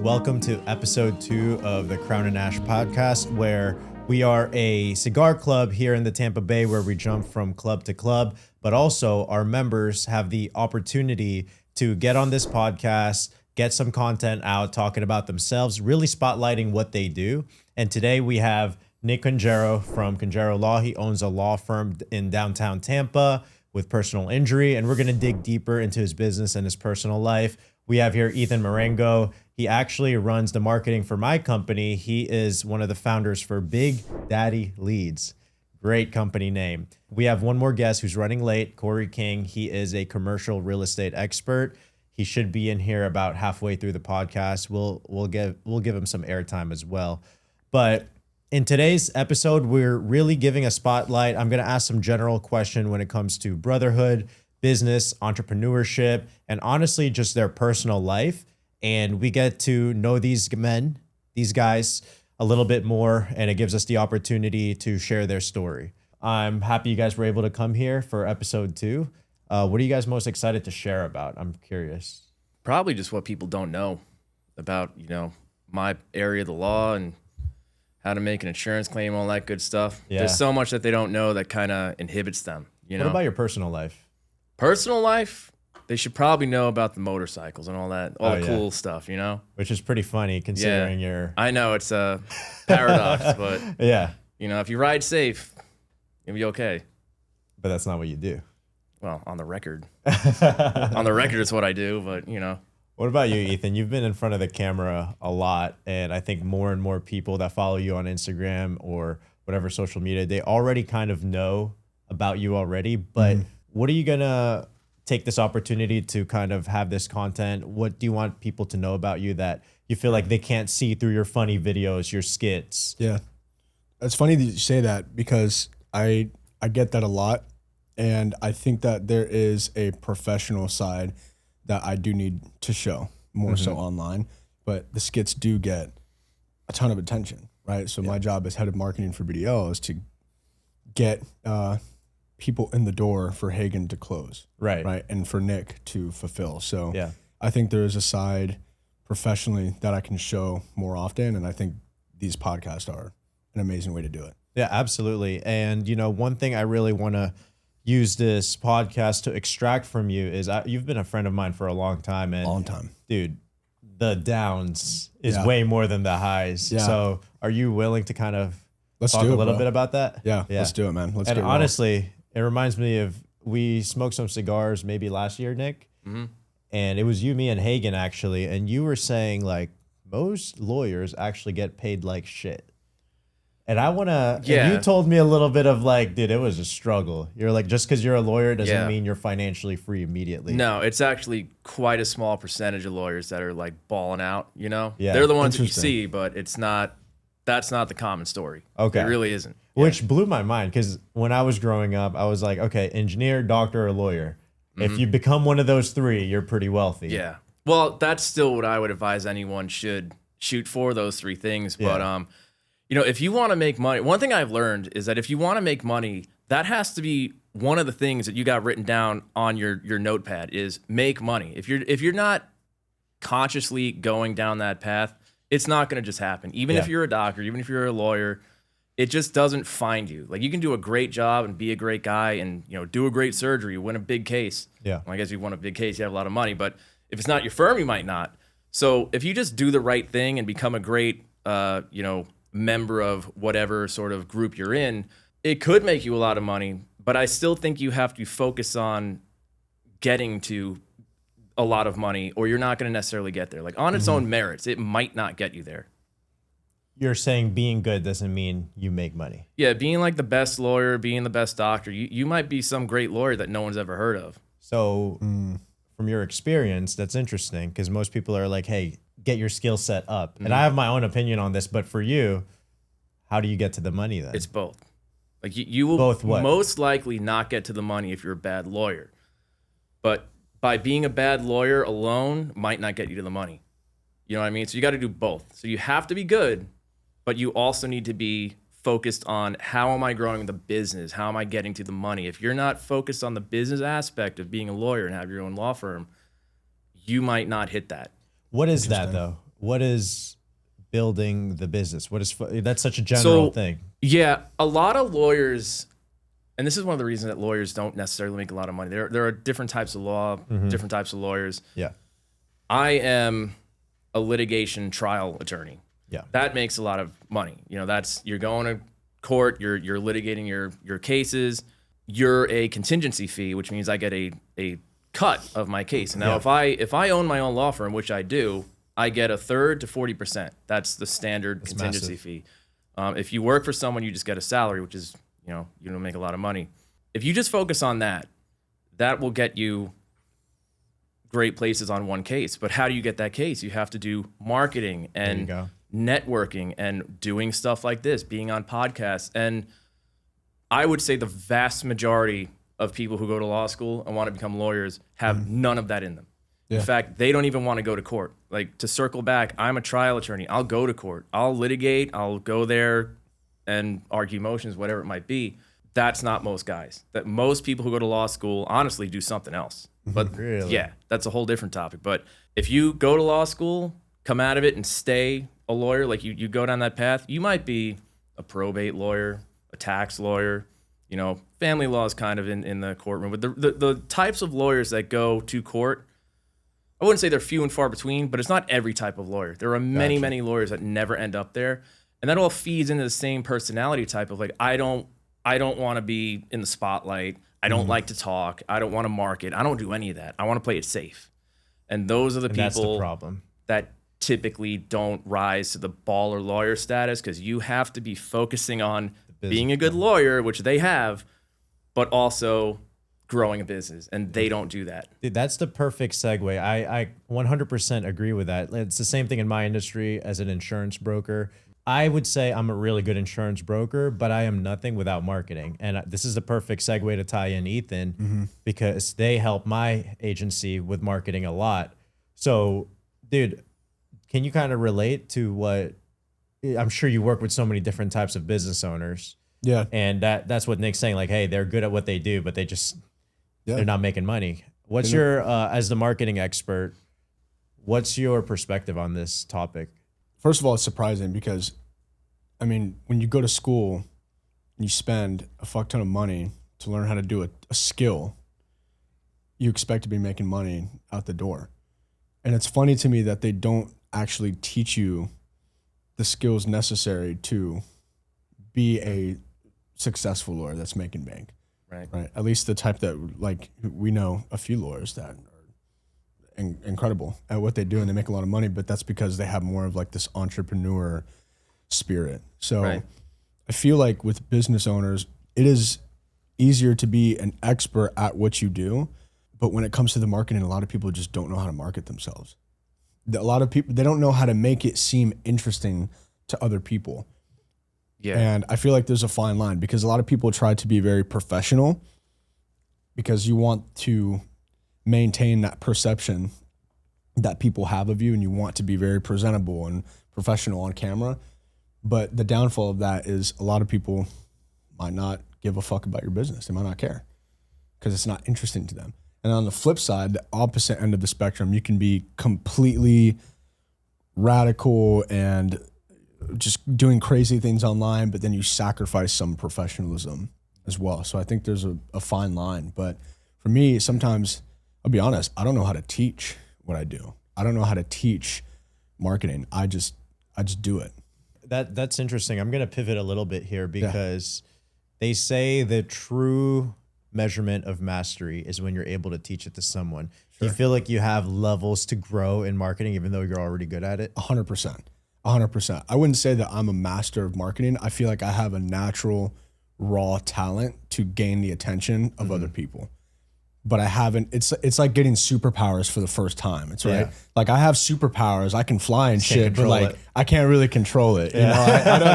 welcome to episode 2 of the Crown and Ash podcast, where we are a cigar club here in the Tampa Bay where we jump from club to club, but also our members have the opportunity to get on this podcast, get some content out, talking about themselves, really spotlighting what they do. And today we have Nick Conjero from Conjero Law. He owns a law firm in downtown Tampa with personal injury, and we're going to dig deeper into his business and his personal life. We have here Ethan Marengo. He actually runs the marketing for my company. He is one of the founders for Big Daddy Leads. Great company name. We have one more guest who's running late, Corey King. He is a commercial real estate expert. He should be in here about halfway through the podcast. We'll give him some airtime as well. But in today's episode, we're really giving a spotlight. I'm going to ask some general question when it comes to brotherhood, business, entrepreneurship, and honestly, just their personal life. And we get to know these guys a little bit more, and it gives us the opportunity to share their story. I'm happy you guys were able to come here for episode 2. What are you guys most excited to share about? I'm curious. Probably just what people don't know about, my area of the law and how to make an insurance claim, all that good stuff. Yeah. There's so much that they don't know that kind of inhibits them. What about your personal life? Personal life, they should probably know about the motorcycles and all that, the yeah. cool stuff, Which is pretty funny considering your... I know it's a paradox, but Yeah, if you ride safe, you'll be okay. but that's not what you do. Well, on the record. On the record, it's what I do, but What about you, Ethan? You've been in front of the camera a lot, and I think more and more people that follow you on Instagram or whatever social media, they already kind of know about you already, but what are you going to take this opportunity to kind of have this content? What do you want people to know about you that you feel like they can't see through your funny videos, your skits? Yeah. It's funny that you say that because I get that a lot, and I think that there is a professional side that I do need to show more so online, but the skits do get a ton of attention, right? So my job as head of marketing for BDL is to get people in the door for Hagen to close, right, and for Nick to fulfill. So I think there is a side professionally that I can show more often, and I think these podcasts are an amazing way to do it. Yeah, absolutely. And one thing I really want to use this podcast to extract from you is you've been a friend of mine for a long time. And Long time. Dude, the downs is way more than the highs. Yeah. So are you willing to kind of Let's talk do it, a little bro. bit about that? Yeah, let's do it, man. Let's And get honestly, it reminds me of, we smoked some cigars maybe last year, Nick. And it was you, me, and Hagen actually. And you were saying like most lawyers actually get paid like shit. And I want to, and you told me a little bit of like, dude, it was a struggle. You're like, just because you're a lawyer doesn't mean you're financially free immediately. No, it's actually quite a small percentage of lawyers that are like balling out, Yeah. They're the ones that you see, but that's not the common story. Okay. It really isn't. Which blew my mind because when I was growing up, I was like, okay, engineer, doctor, or lawyer. If you become one of those three, you're pretty wealthy. Yeah. Well, that's still what I would advise anyone should shoot for, those three things. But, if you want to make money, one thing I've learned is that if you want to make money, that has to be one of the things that you got written down on your notepad is make money. If you're not consciously going down that path, it's not going to just happen. Even if you're a doctor, even if you're a lawyer, it just doesn't find you. Like you can do a great job and be a great guy and do a great surgery, win a big case. Yeah. Well, I guess you won a big case, you have a lot of money, but if it's not your firm, you might not. So if you just do the right thing and become a great member of whatever sort of group you're in, it could make you a lot of money, but I still think you have to focus on getting to a lot of money or you're not going to necessarily get there. Like on its own merits, it might not get you there. You're saying being good doesn't mean you make money. Yeah, being like the best lawyer, being the best doctor, you might be some great lawyer that no one's ever heard of. So from your experience, that's interesting because most people are like, hey, get your skill set up. And I have my own opinion on this, but for you, how do you get to the money then? It's both. Like you will Both what? most likely not get to the money if you're a bad lawyer. But by being a bad lawyer alone might not get you to the money. You know what I mean? So you got to do both. So you have to be good, but you also need to be focused on how am I growing the business? How am I getting to the money? If you're not focused on the business aspect of being a lawyer and have your own law firm, you might not hit that. What is that though? what is building the business? That's such a general thing. Yeah, a lot of lawyers, and this is one of the reasons that lawyers don't necessarily make a lot of money. There are different types of law, different types of lawyers. Yeah. I am a litigation trial attorney. Yeah. That makes a lot of money. You're going to court, you're litigating your cases. You're a contingency fee, which means I get a cut of my case. And now if I own my own law firm, which I do, I get 1/3 to 40%. That's the standard contingency fee. If you work for someone, you just get a salary, which is, you don't make a lot of money. If you just focus on that, that will get you great places on one case. But how do you get that case? You have to do marketing and networking and doing stuff like this, being on podcasts. And I would say the vast majority of people who go to law school and want to become lawyers have none of that in them. Yeah. In fact, they don't even want to go to court. Like, to circle back, I'm a trial attorney. I'll go to court. I'll litigate. I'll go there and argue motions, whatever it might be. That's not most guys. That most people who go to law school honestly do something else. But really? Yeah, that's a whole different topic. But if you go to law school, come out of it and stay a lawyer, like you go down that path, you might be a probate lawyer, a tax lawyer, family law is kind of in the courtroom. But the types of lawyers that go to court, I wouldn't say they're few and far between, but it's not every type of lawyer. There are many, many lawyers that never end up there. And that all feeds into the same personality type of, like, I don't want to be in the spotlight. I don't like to talk. I don't want to market. I don't do any of that. I want to play it safe. And those are the people that's the problem. That typically don't rise to the baller lawyer status, because you have to be focusing on being a good lawyer, which they have, but also growing a business, and they don't do that. Dude, that's the perfect segue. I 100% agree with that. It's the same thing in my industry as an insurance broker. I would say I'm a really good insurance broker, but I am nothing without marketing. And this is the perfect segue to tie in Ethan, because they help my agency with marketing a lot. So, dude, can you kind of relate to what, I'm sure you work with so many different types of business owners. Yeah. And that's what Nick's saying. Like, hey, they're good at what they do, but they're not making money. What's your, as the marketing expert, what's your perspective on this topic? First of all, it's surprising because, I mean, when you go to school and you spend a fuck ton of money to learn how to do a skill, you expect to be making money out the door. And it's funny to me that they don't actually teach you the skills necessary to be a successful lawyer that's making bank. Right. At least the type that, like, we know a few lawyers that are incredible at what they do and they make a lot of money, but that's because they have more of like this entrepreneur spirit. So I feel like with business owners, it is easier to be an expert at what you do. But when it comes to the marketing, a lot of people just don't know how to market themselves. A lot of people, they don't know how to make it seem interesting to other people. Yeah. And I feel like there's a fine line, because a lot of people try to be very professional because you want to maintain that perception that people have of you, and you want to be very presentable and professional on camera. But the downfall of that is a lot of people might not give a fuck about your business. They might not care because it's not interesting to them. And on the flip side, the opposite end of the spectrum, you can be completely radical and just doing crazy things online, but then you sacrifice some professionalism as well. So I think there's a fine line. But for me, sometimes, I'll be honest, I don't know how to teach what I do. I don't know how to teach marketing. I just do it. That's interesting. I'm going to pivot a little bit here, because they say the true measurement of mastery is when you're able to teach it to someone. Sure. Do you feel like you have levels to grow in marketing, even though you're already good at it? 100%. 100%. I wouldn't say that I'm a master of marketing. I feel like I have a natural, raw talent to gain the attention of other people. But I haven't, it's like getting superpowers for the first time. It's right. Like, I have superpowers. I can fly and shit, but like, I can't really control it. You know,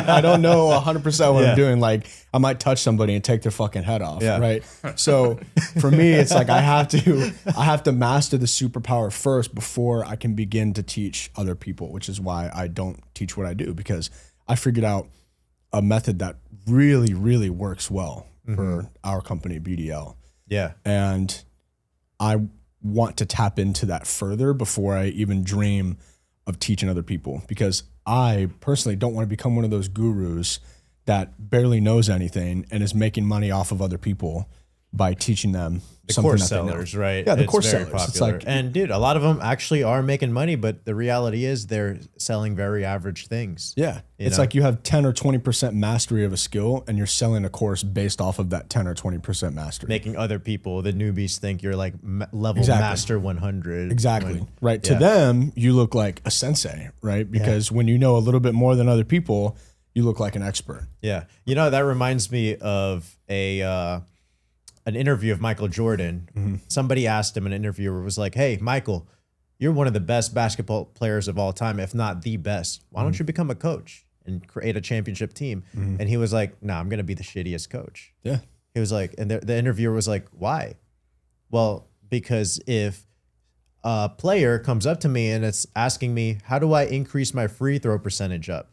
I don't know 100% what I'm doing. Like, I might touch somebody and take their fucking head off. Yeah. Right. So for me, it's like, I have to master the superpower first before I can begin to teach other people, which is why I don't teach what I do, because I figured out a method that really, really works well for our company, BDL. Yeah. And I want to tap into that further before I even dream of teaching other people, because I personally don't want to become one of those gurus that barely knows anything and is making money off of other people by teaching them The something course that they know. sellers, right? Yeah, the It's course very sellers. It's popular. like, And dude, a lot of them actually are making money, but the reality is they're selling very average things. yeah, You it's know? like you have 10 or 20% mastery of a skill, and you're selling a course based off of that 10 or 20% mastery. Making other people, the newbies, think you're like level Exactly. master 100. Exactly. when- Right. To yeah. them, you look like a sensei, right? Because when you know a little bit more than other people, you look like an expert. Yeah. You know, that reminds me of an interview of Michael Jordan. Somebody asked him, an interviewer was like, "Hey, Michael, you're one of the best basketball players of all time, if not the best. Why don't you become a coach and create a championship team?" And he was like, "No, I'm going to be the shittiest coach." Yeah. He was like, and the interviewer was like, "Why?" Well, because if a player comes up to me and it's asking me, "How do I increase my free throw percentage up?"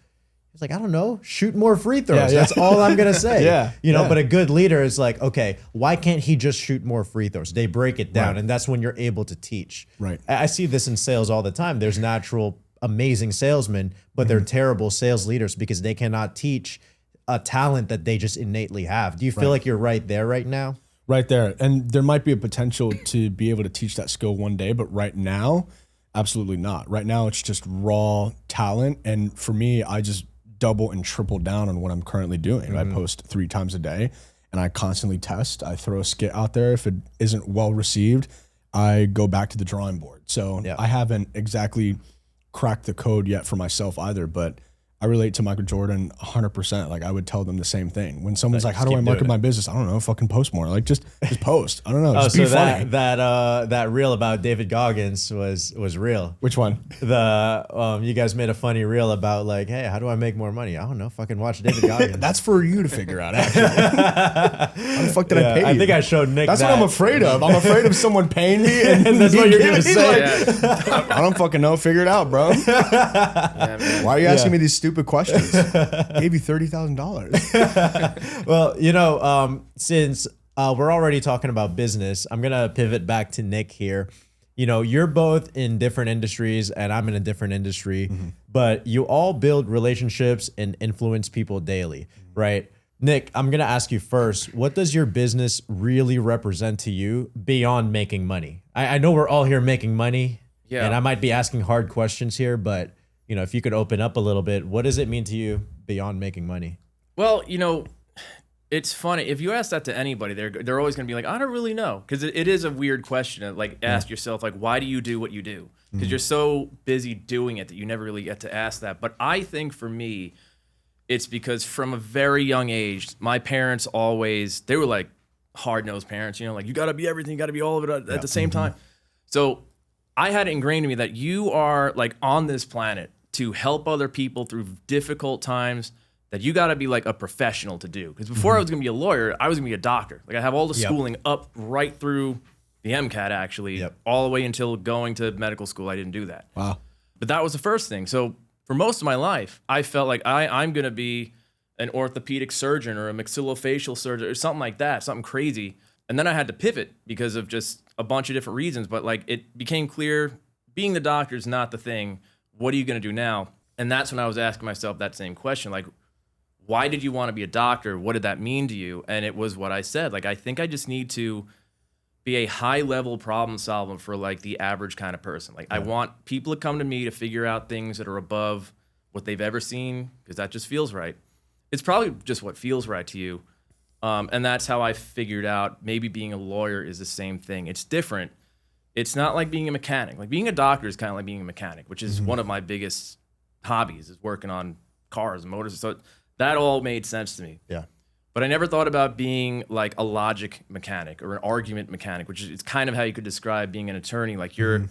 He's like, "I don't know, shoot more free throws." Yeah. That's all I'm going to say. Yeah, You know, yeah. but a good leader is like, okay, why can't he just shoot more free throws? They break it down. Right. And that's when you're able to teach. Right. I see this in sales all the time. There's natural, amazing salesmen, but they're terrible sales leaders because they cannot teach a talent that they just innately have. Do you feel like you're right there right now? Right there. And there might be a potential to be able to teach that skill one day, but right now, absolutely not. Right now, it's just raw talent. And for me, I just double and triple down on what I'm currently doing. I post 3 times a day and I constantly test. I throw a skit out there. If it isn't well received, I go back to the drawing board. So Yeah. I haven't exactly cracked the code yet for myself either, but I relate to Michael Jordan 100%. Like I would tell them the same thing. When someone's like, "How do I keep market doing my business?" I don't know. Fucking post more. Like just post. I don't know. Just Oh, be so funny. that reel about David Goggins was real. Which one? You guys made a funny reel about like, "Hey, how do I make more money?" I don't know. Fucking watch David Goggins. That's for you to figure out. Actually, how the fuck did I pay you? I think I showed Nick. That's that. what I'm afraid of. I'm afraid of someone paying me, and That's what you're gonna he's say. like, I don't fucking know. Figure it out, bro. Yeah, man. Why are you asking me these stupid questions? Gave you $30,000. Well, you know, since we're already talking about business, I'm gonna pivot back to Nick here. You know, you're both in different industries, and I'm in a different industry, but you all build relationships and influence people daily, right? Nick, I'm gonna ask you first. What does your business really represent to you beyond making money? I know we're all here making money, Yeah. and I might be asking hard questions here, but you know, if you could open up a little bit, what does it mean to you beyond making money? Well, you know, it's funny. If you ask that to anybody, they're always going to be like, "I don't really know," because it is a weird question to like ask yourself, like, why do you do what you do? Because you're so busy doing it that you never really get to ask that. But I think for me, it's because from a very young age, my parents they were like hard-nosed parents, you know, like you got to be everything, you got to be all of it at the same time. So I had it ingrained in me that you are like on this planet to help other people through difficult times, that you got to be like a professional to do. Because before I was going to be a lawyer, I was going to be a doctor. Like I have all the schooling up right through the MCAT actually, all the way until going to medical school. I didn't do that. Wow. But that was the first thing. So for most of my life, I felt like I'm going to be an orthopedic surgeon or a maxillofacial surgeon or something like that, something crazy. And then I had to pivot because of just a bunch of different reasons. But like it became clear being the doctor is not the thing. What are you going to do now? And that's when I was asking myself that same question. Like, why did you want to be a doctor? What did that mean to you? And it was what I said. Like, I think I just need to be a high level problem solver for like the average kind of person. Like I want people to come to me to figure out things that are above what they've ever seen because that just feels right. It's probably just what feels right to you. And that's how I figured out maybe being a lawyer is the same thing. It's different. It's not like being a mechanic. Like being a doctor is kind of like being a mechanic, which is one of my biggest hobbies is working on cars and motors. So that all made sense to me. Yeah. But I never thought about being like a logic mechanic or an argument mechanic, which is it's kind of how you could describe being an attorney. Like you're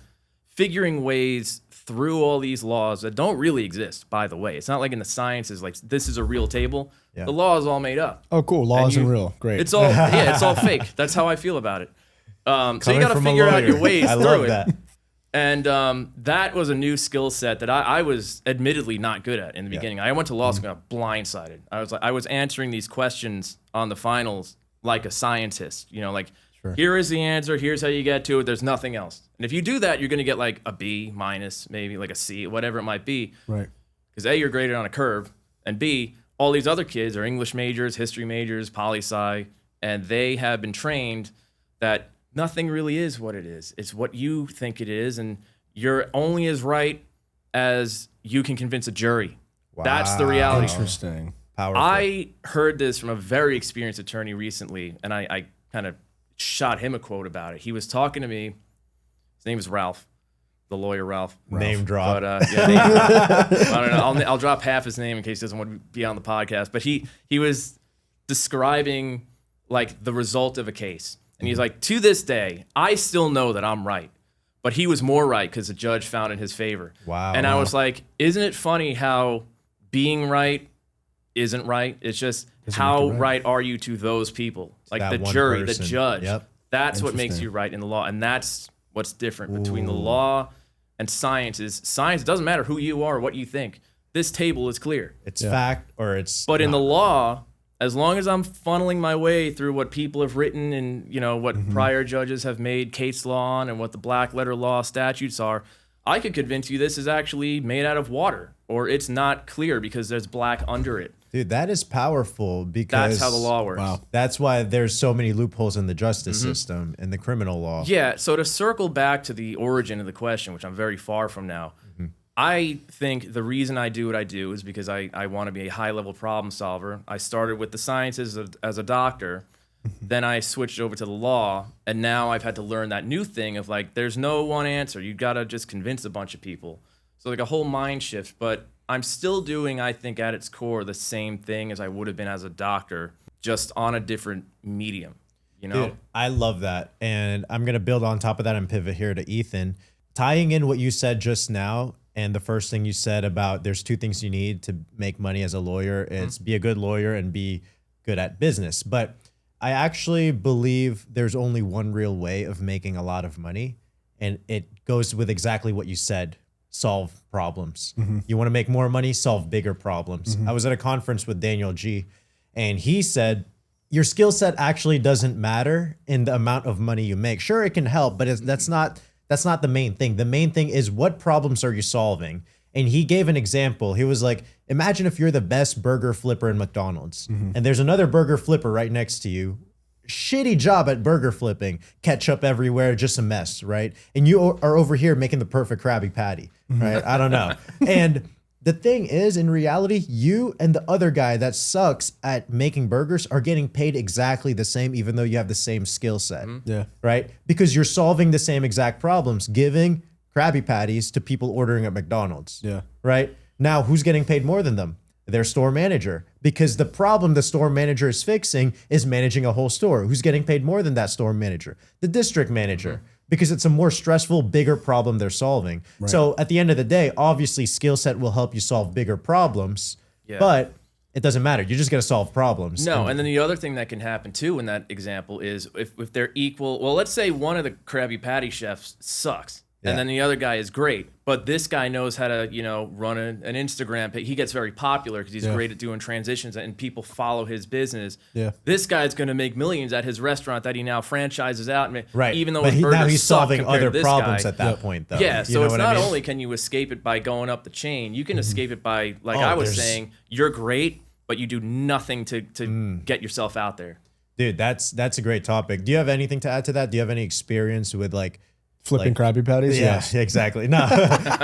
figuring ways through all these laws that don't really exist, by the way. It's not like in the sciences, like this is a real table. Yeah. The law is all made up. Oh, cool. Law And isn't you- real. Great. It's all it's all fake. That's how I feel about it. So you Coming got to from a figure out lawyer. your ways I through love it. that. And that was a new skill set that I was admittedly not good at in the beginning. I went to law school blindsided. I was answering these questions on the finals like a scientist, you know, like Sure. Here is the answer. Here's how you get to it. There's nothing else. And if you do that, you're going to get like a B minus, maybe like a C, whatever it might be. Right. Because A, you're graded on a curve, and B, all these other kids are English majors, history majors, poli-sci, and they have been trained that nothing really is what it is. It's what you think it is, and you're only as right as you can convince a jury. That's the reality. Interesting. Powerful. I heard this from a very experienced attorney recently, and I kind of shot him a quote about it. He was talking to me. His name is Ralph, the lawyer Ralph. Name drop. But yeah, name drop. I don't know. I'll drop half his name in case he doesn't want to be on the podcast. But he was describing like the result of a case, and he's like, to this day, I still know that I'm right. But he was more right because the judge found in his favor. Wow. And I was like, isn't it funny how being right isn't right? It's just how right are you to those people? Like that the one jury, person. the judge. Yep. That's what makes you right in the law. And that's what's different between the law and science. Is science doesn't matter who you are or what you think. This table is clear. It's fact or it's But in the law, as long as I'm funneling my way through what people have written and what prior judges have made case law on and what the black letter law statutes are, I could convince you this is actually made out of water or it's not clear because there's black under it. Dude, that is powerful because That's how the law works. Wow. that's why there's so many loopholes in the justice system and the criminal law. Yeah, so to circle back to the origin of the question, which I'm very far from now, I think the reason I do what I do is because I want to be a high-level problem solver. I started with the sciences as a doctor, then I switched over to the law, and now I've had to learn that new thing of like, there's no one answer. You got to just convince a bunch of people. So like a whole mind shift, but I'm still doing, I think, at its core, the same thing as I would have been as a doctor, just on a different medium, Dude, I love that. And I'm going to build on top of that and pivot here to Ethan. Tying in what you said just now, and the first thing you said about there's two things you need to make money as a lawyer. It's be a good lawyer and be good at business. But I actually believe there's only one real way of making a lot of money. And it goes with exactly what you said. Solve problems. You want to make more money, solve bigger problems. I was at a conference with Daniel G, and he said, your skill set actually doesn't matter in the amount of money you make. Sure, it can help, but that's not the main thing. The main thing is what problems are you solving? And he gave an example. He was like, imagine if you're the best burger flipper in McDonald's, and there's another burger flipper right next to you. Shitty job at burger flipping, ketchup everywhere, just a mess, right? And you are over here making the perfect Krabby Patty, right? I don't know. And the thing is, in reality, you and the other guy that sucks at making burgers are getting paid exactly the same, even though you have the same skill set, Yeah. right? Because you're solving the same exact problems, giving Krabby Patties to people ordering at McDonald's, Yeah. right? Now, who's getting paid more than them? Their store manager, because the problem the store manager is fixing is managing a whole store. Who's getting paid more than that store manager? The district manager, because it's a more stressful, bigger problem they're solving. So at the end of the day, obviously skill set will help you solve bigger problems, but it doesn't matter. You're just going to solve problems. No, and then the other thing that can happen too in that example is if they're equal, well, let's say one of the Krabby Patty chefs sucks. Yeah. And then the other guy is great, but this guy knows how to, run an Instagram page. He gets very popular because he's great at doing transitions and people follow his business. Yeah. This guy's going to make millions at his restaurant that he now franchises out. Right. Even though but his burgers now he's suck solving compared other to this problems guy. at that point, though. Yeah, You so know it's what I not mean? only can you escape it by going up the chain, you can escape it by, like Oh, I was there's- saying, you're great, but you do nothing to get yourself out there. Dude, that's a great topic. Do you have anything to add to that? Do you have any experience with like Flipping Krabby Patties? Yeah, Yes. exactly. No,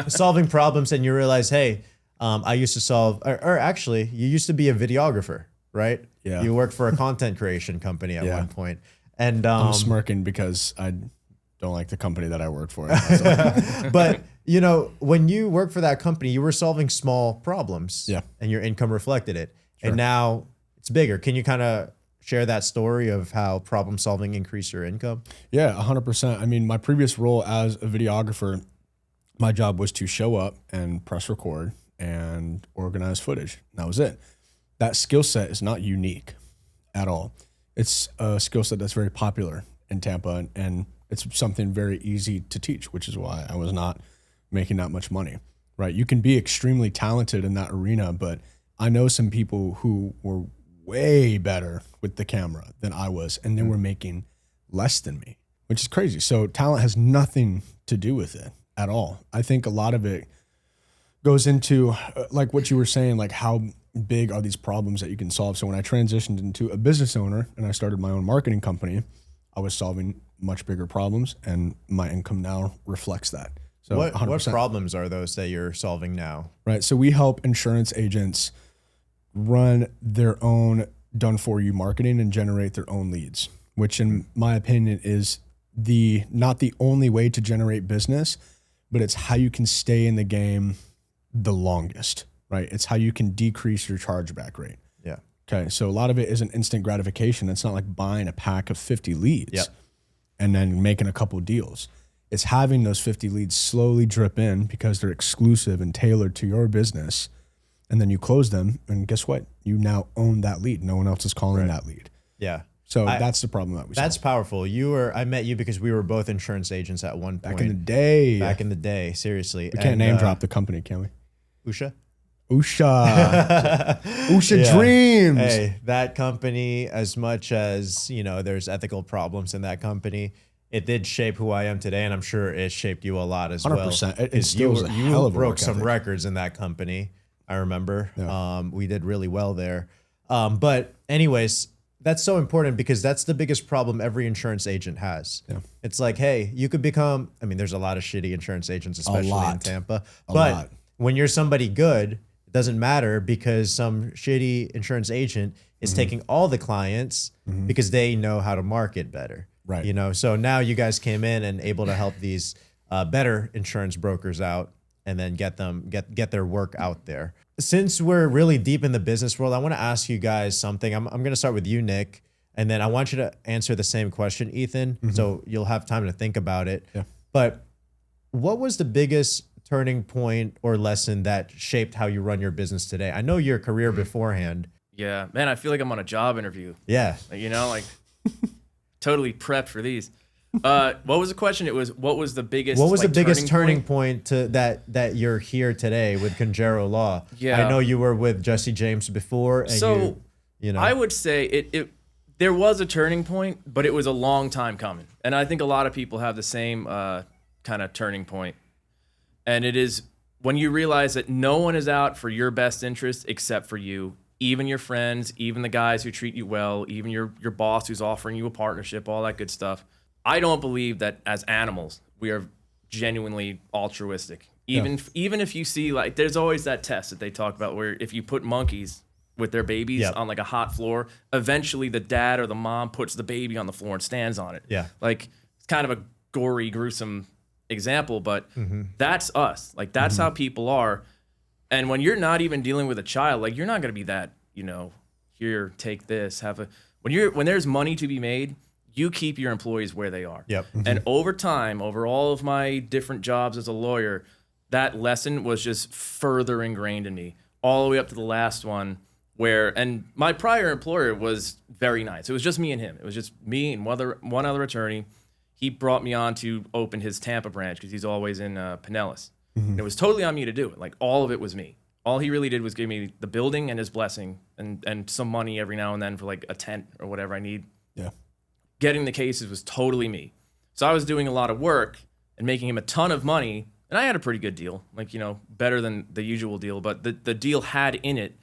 solving problems, and you realize, hey, I used to solve, or actually, you used to be a videographer, right? Yeah. You worked for a content creation company at Yeah. one point, and I'm smirking because I don't like the company that I work for. but when you work for that company, you were solving small problems, Yeah. and your income reflected it, and now it's bigger. Can you kind of share that story of how problem solving increased your income? Yeah, 100%. I mean, my previous role as a videographer, my job was to show up and press record and organize footage. That was it. That skill set is not unique at all. It's a skill set that's very popular in Tampa, and it's something very easy to teach, which is why I was not making that much money, right? You can be extremely talented in that arena, but I know some people who were way better with the camera than I was, and they were making less than me, which is crazy. So talent has nothing to do with it at all. I think a lot of it goes into like what you were saying, like how big are these problems that you can solve. So when I transitioned into a business owner and I started my own marketing company, I was solving much bigger problems, and my income now reflects that. So what 100%. problems are those that you're solving now? Right. So we help insurance agents run their own done-for-you marketing and generate their own leads, which in my opinion is not the only way to generate business, but it's how you can stay in the game the longest, right? It's how you can decrease your chargeback rate. Yeah. Okay. So a lot of it isn't instant gratification. It's not like buying a pack of 50 leads Yep. and then making a couple deals. It's having those 50 leads slowly drip in because they're exclusive and tailored to your business. And then you close them, and guess what? You now own that lead. No one else is calling that lead. Yeah. So that's the problem that we That's solve. powerful. I met you because we were both insurance agents at one point. Back in the day. Back in the day, seriously. We can't name drop the company, can we? Usha. Usha Yeah. Dreams. Hey, that company, as much as, there's ethical problems in that company, it did shape who I am today, and I'm sure it shaped you a lot as 100%. well. It instills a hell of a broke work some ethic. records in that company. I remember. Yeah. We did really well there. But anyways, that's so important because that's the biggest problem every insurance agent has. Yeah. It's like, hey, you could become, there's a lot of shitty insurance agents, especially in lot. Tampa. A But lot. when you're somebody good, it doesn't matter because some shitty insurance agent is taking all the clients because they know how to market better. Right. So now you guys came in and able to help these better insurance brokers out and then get their work out there. Since we're really deep in the business world, I want to ask you guys something. I'm going to start with you, Nick, and then I want you to answer the same question, Ethan, so you'll have time to think about it. Yeah. But what was the biggest turning point or lesson that shaped how you run your business today? I know your career beforehand. Yeah, man, I feel like I'm on a job interview. Yeah. Like totally prepped for these. What was the question? It was, what was the biggest? What was the biggest turning point? point to that you're here today with Conjero Law? Yeah. I know you were with Jesse James before, and So you know. I would say it there was a turning point, but it was a long time coming. And I think a lot of people have the same kind of turning point. And it is when you realize that no one is out for your best interest except for you. Even your friends, even the guys who treat you well, even your boss who's offering you a partnership, all that good stuff. I don't believe that as animals we are genuinely altruistic. Even if you see, like, there's always that test that they talk about where if you put monkeys with their babies Yep. on like a hot floor, eventually the dad or the mom puts the baby on the floor and stands on it. Yeah. Like, it's kind of a gory, gruesome example, but that's us. Like, that's how people are. And when you're not even dealing with a child, like, you're not going to be that, here, take this, when there's money to be made, you keep your employees where they are. Yep. And over time, over all of my different jobs as a lawyer, that lesson was just further ingrained in me, all the way up to the last one and my prior employer was very nice. It was just me and him. It was just me and one other attorney. He brought me on to open his Tampa branch because he's always in Pinellas. And it was totally on me to do it. Like, all of it was me. All he really did was give me the building and his blessing and some money every now and then for like a tent or whatever I need. Yeah. Getting the cases was totally me. So I was doing a lot of work and making him a ton of money. And I had a pretty good deal, like, better than the usual deal. But the deal had in it,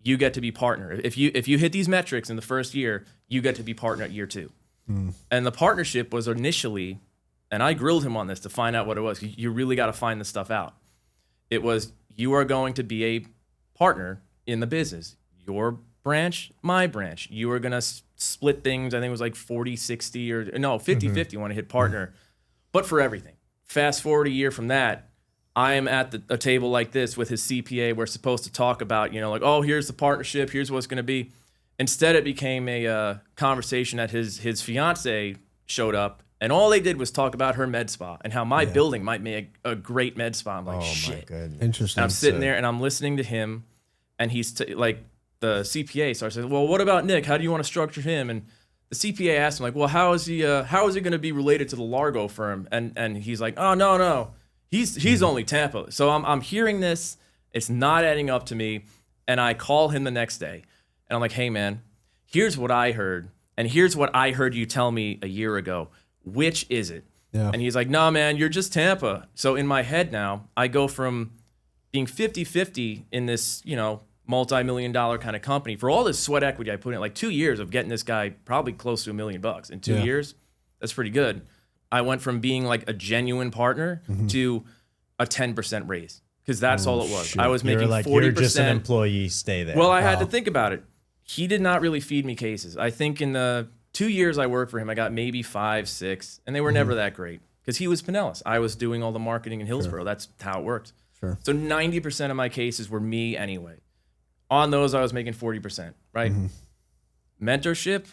you get to be partner. If you hit these metrics in the first year, you get to be partner at year 2. And the partnership was initially, and I grilled him on this to find out what it was. You really got to find this stuff out. It was, you are going to be a partner in the business. Your branch, my branch. You are going to split things. I think it was like 40-60 or no, 50-50 when I hit partner, but for everything. Fast forward a year from that, I am at a table like this with his CPA. We're supposed to talk about, like, oh, here's the partnership. Here's what it's going to be. Instead, it became a conversation that his fiance showed up, and all they did was talk about her med spa and how my building might make a great med spa. I'm like, shit. My goodness. Interesting. And I'm sitting there and I'm listening to him, and he's like, the CPA starts saying, well, what about Nick? How do you want to structure him? And the CPA asked him, like, well, how is he going to be related to the Largo firm? And he's like, oh, no. He's only Tampa. So I'm hearing this. It's not adding up to me. And I call him the next day. And I'm like, hey, man, here's what I heard. And here's what I heard you tell me a year ago. Which is it? Yeah. And he's like, nah, man, you're just Tampa. So in my head now, I go from being 50-50 in this, multi-million-dollar kind of company for all this sweat equity I put in, like 2 years of getting this guy probably close to $1 million in 2 years. That's pretty good. I went from being like a genuine partner to a 10% raise because that's all it was. Shit. I was making You're like, 40%. you're just an employee, stay there. Well, I had to think about it. He did not really feed me cases. I think in the 2 years I worked for him, I got maybe 5, 6, and they were never that great because he was Pinellas. I was doing all the marketing in Hillsborough. That's how it worked. Sure. So 90% of my cases were me anyway. On those, I was making 40%, right? Mentorship,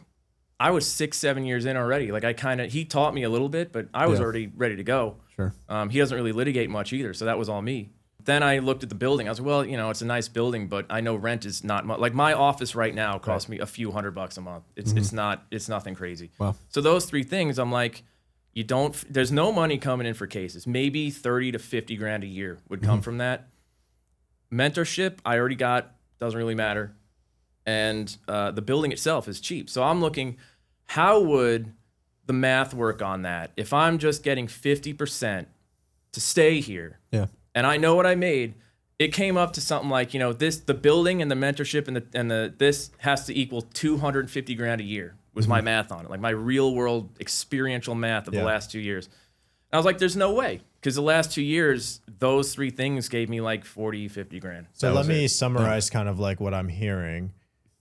I was 6, 7 years in already. Like he taught me a little bit, but I was already ready to go. Sure. He doesn't really litigate much either, so that was all me. Then I looked at the building. I was like, well, it's a nice building, but I know rent is not much. Like my office right now costs me a few $100 a month. It's nothing crazy. Wow. So those 3 things, I'm like, there's no money coming in for cases. Maybe 30 to 50 grand a year would come from that. Mentorship, I already got, doesn't really matter. And the building itself is cheap. So I'm looking, how would the math work on that? If I'm just getting 50% to stay here, and I know what I made, it came up to something like, the building and the mentorship and the this has to equal 250 grand a year was my math on it. Like my real world experiential math of the last 2 years. And I was like, there's no way. Because the last 2 years, those 3 things gave me like 40, 50 grand. So let me summarize kind of like what I'm hearing.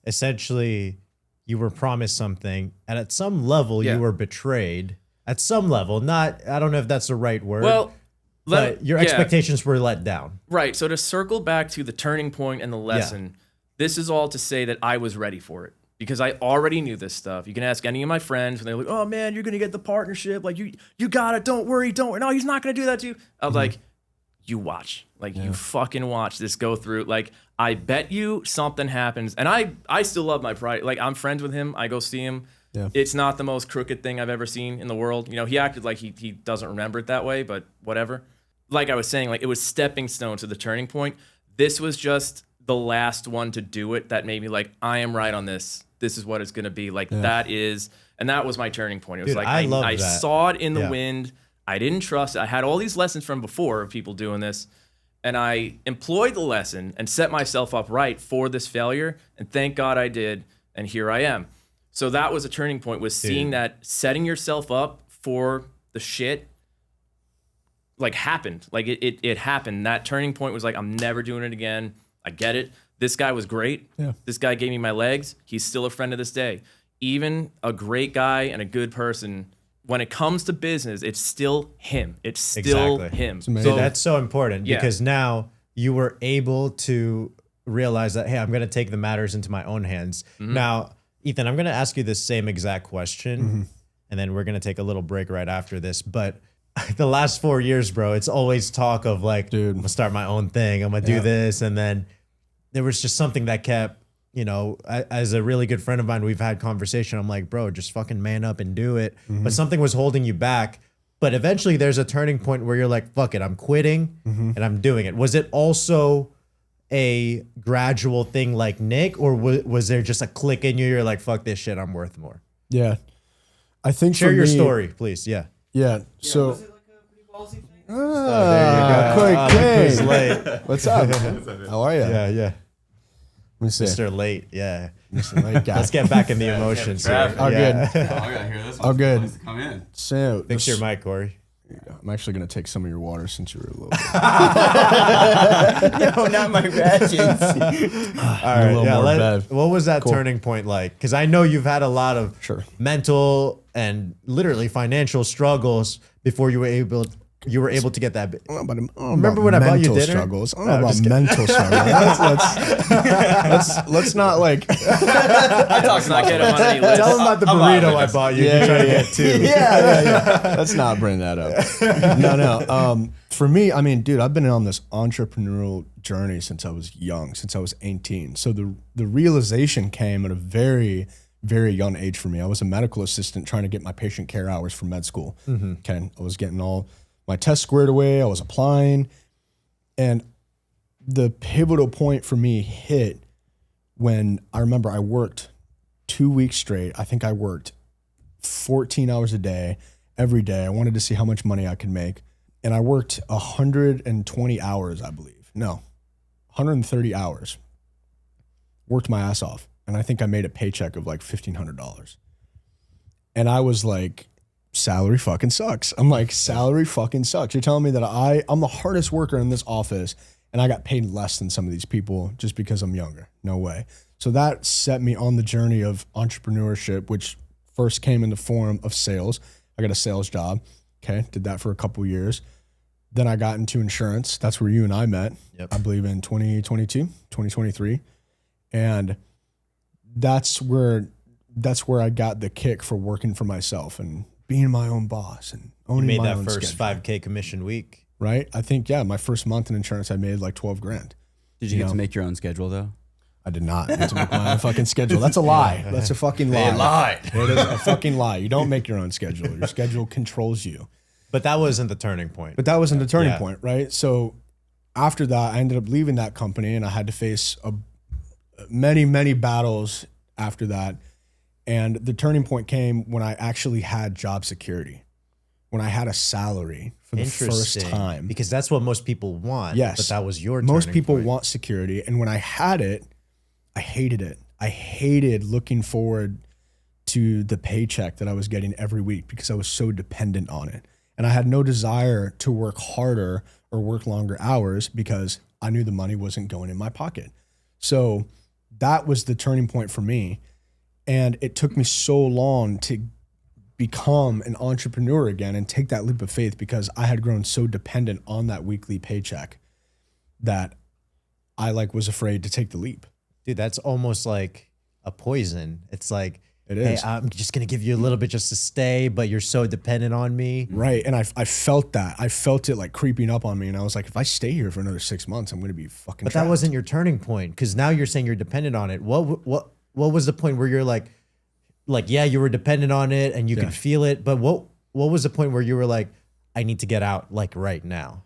Essentially, you were promised something, and at some level, you were betrayed. At some level, I don't know if that's the right word. Well, but your expectations were let down. Right. So to circle back to the turning point and the lesson, this is all to say that I was ready for it because I already knew this stuff. You can ask any of my friends when they're like, oh man, you're going to get the partnership. Like you got it. Don't worry. No, he's not going to do that to you. I was like, you watch, you fucking watch this go through. Like, I bet you something happens. And I still love my pride. Like, I'm friends with him. I go see him. Yeah. It's not the most crooked thing I've ever seen in the world. He acted like he doesn't remember it that way, but whatever. Like I was saying, it was stepping stone to the turning point. This was just the last one to do it that made me like, I am right on this. This is what it's going to be. That was my turning point. It was I saw it in the wind. I didn't trust it. I had all these lessons from before of people doing this, and I employed the lesson and set myself up right for this failure. And thank God I did. And here I am. So that was a turning point, was seeing that setting yourself up for the shit happened. It happened. That turning point was like, I'm never doing it again. I get it. This guy was great. Yeah. This guy gave me my legs. He's still a friend to this day. Even a great guy and a good person, when it comes to business, it's still him. It's still him. So that's so important because now you were able to realize that, hey, I'm going to take the matters into my own hands. Now, Ethan, I'm going to ask you the same exact question, and then we're going to take a little break right after this. But the last 4 years, bro, it's always talk of like, dude, I'm going to start my own thing. I'm going to do this. And then there was just something that kept, as a really good friend of mine, we've had conversation. I'm like, bro, just fucking man up and do it. But something was holding you back. But eventually there's a turning point where you're like, fuck it, I'm quitting and I'm doing it. Was it also a gradual thing like Nick, or was there just a click in you? You're like, fuck this shit, I'm worth more. Yeah. I think share your story, please. Yeah. So was it like a pretty ballsy thing? Quick K. Late. What's up, man? How are you? Yeah. Let me see. Mr. Late, yeah. Mr. Late guy. Let's get back in the emotions here. All good. I gotta hear this one. All good. Nice to come in. So, Fix your mic, Corey. I'm actually going to take some of your water since you were a little bit. No, not my rations. All right, what was that turning point like? Because I know you've had a lot of mental and literally financial struggles before you were able to get that. Remember when I bought you dinner? Struggles. I don't know about mental struggles. Let's not like. Let's not get him on any list. Tell him about the burrito I bought you. You're trying to get too. Yeah. Let's not bring that up. No. For me, I mean, dude, I've been on this entrepreneurial journey since I was young, since I was 18. So the realization came at a very, very young age for me. I was a medical assistant trying to get my patient care hours for med school. Okay, I was getting all my tests squared away. I was applying, and the pivotal point for me hit when I remember I worked 2 weeks straight. I think I worked 14 hours a day, every day. I wanted to see how much money I could make. And I worked 120 hours, I believe. No, 130 hours. Worked my ass off. And I think I made a paycheck of like $1,500. And I was like, salary fucking sucks. I'm like, salary fucking sucks. You're telling me that I'm the hardest worker in this office and I got paid less than some of these people just because I'm younger. No way. So that set me on the journey of entrepreneurship, which first came in the form of sales. I got a sales job. Okay. Did that for a couple years. Then I got into insurance. That's where you and I met, I believe in 2022, 2023. And that's where I got the kick for working for myself and being my own boss and owning my own schedule. You made that first 5K commission week. Right? I think, my first month in insurance, I made like 12 grand. Did you get to make your own schedule though? I did not get to make my own fucking schedule. That's a lie. That's a fucking lie. They lied. It is a fucking lie. You don't make your own schedule. Your schedule controls you. But that wasn't the turning point. But that wasn't the turning point, right? So after that, I ended up leaving that company and I had to face many, many battles after that. And the turning point came when I actually had job security, when I had a salary for the first time. Because that's what most people want. Yes. But that was your Most turning people point. want security. And when I had it, I hated it. I hated looking forward to the paycheck that I was getting every week because I was so dependent on it. And I had no desire to work harder or work longer hours because I knew the money wasn't going in my pocket. So that was the turning point for me. And it took me so long to become an entrepreneur again and take that leap of faith because I had grown so dependent on that weekly paycheck that I was afraid to take the leap. Dude, that's almost like a poison. It's like, it is. Hey, I'm just going to give you a little bit just to stay, but you're so dependent on me. Right. And I felt that. I felt it like creeping up on me. And I was like, if I stay here for another 6 months, I'm going to be fucking But trapped. that wasn't your turning point because now you're saying you're dependent on it. What was the point where you're like, yeah, you were dependent on it and you could feel it. But what was the point where you were like, I need to get out like right now?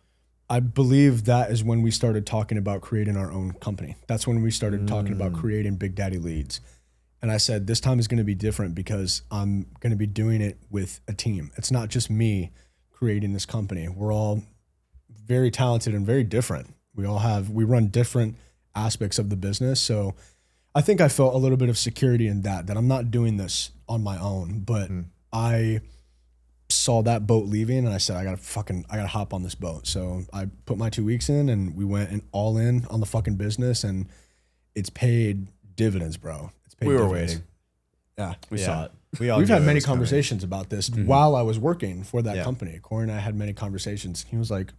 I believe that is when we started talking about creating our own company. That's when we started talking about creating Big Daddy Leads. And I said, this time is going to be different because I'm going to be doing it with a team. It's not just me creating this company. We're all very talented and very different. We run different aspects of the business. So I think I felt a little bit of security in that I'm not doing this on my own, but I saw that boat leaving and I said, I gotta hop on this boat. So I put my 2 weeks in and we went all in on the fucking business and it's paid dividends, bro. It's paid dividends. Waiting. Yeah. We saw it. We've had many conversations about this while I was working for that company. Corey and I had many conversations. He was like,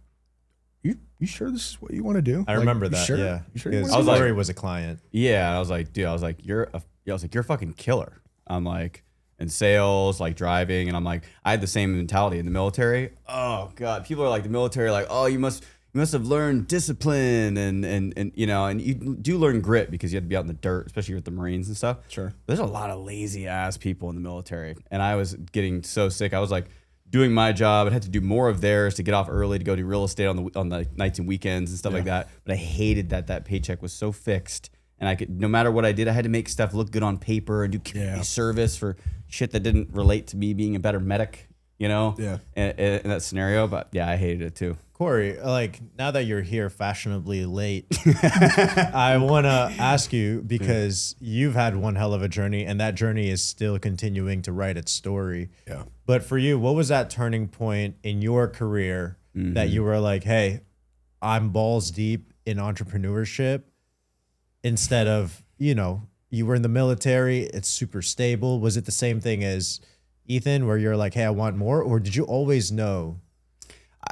you sure this is what you want to do? I remember that. Sure? Yeah. You sure you Because wanna do that? Corey was a client. Yeah, I was like, dude, you're a fucking killer. I'm like in sales, like driving, and I'm like, I had the same mentality in the military. Oh God, people are like the military, like, oh, you must have learned discipline and you know, and you do learn grit because you had to be out in the dirt, especially with the Marines and stuff. Sure. There's a lot of lazy ass people in the military, and I was getting so sick. I was like doing my job. I had to do more of theirs to get off early to go do real estate on the nights and weekends and stuff like that. But I hated that paycheck was so fixed, and I could, no matter what I did, I had to make stuff look good on paper and do community service for shit that didn't relate to me being a better medic, you know? Yeah. In that scenario, but yeah, I hated it too. Corey, like now that you're here fashionably late, I want to ask you because you've had one hell of a journey and that journey is still continuing to write its story. Yeah. But for you, what was that turning point in your career that you were like, hey, I'm balls deep in entrepreneurship instead of, you know, you were in the military, it's super stable. Was it the same thing as Ethan where you're like, hey, I want more? Or did you always know?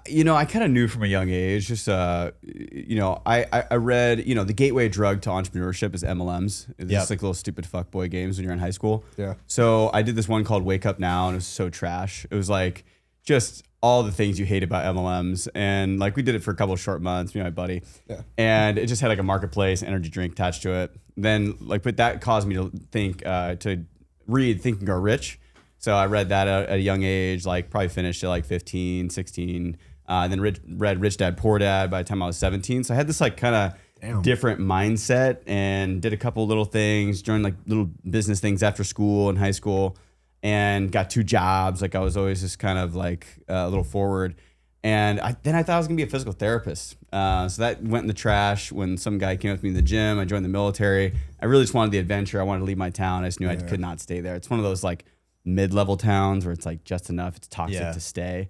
You know, I kind of knew from a young age, just, you know, I read, you know, the gateway drug to entrepreneurship is MLMs. It's just like little stupid fuckboy games when you're in high school. Yeah. So I did this one called Wake Up Now and it was so trash. It was like just all the things you hate about MLMs. And like we did it for a couple of short months, me and my buddy. Yeah. And it just had like a marketplace energy drink attached to it. Then like, but that caused me to think, to read Think and Grow Rich. So I read that at a young age, like probably finished at like 15, 16. And then read Rich Dad, Poor Dad by the time I was 17. So I had this like kind of different mindset and did a couple little things, joined like little business things after school and high school, and got 2 jobs. Like I was always just kind of like a little forward. And then I thought I was gonna be a physical therapist. So that went in the trash when some guy came with me in the gym. I joined the military. I really just wanted the adventure. I wanted to leave my town. I just knew I could not stay there. It's one of those like mid-level towns where it's like just enough. It's toxic to stay.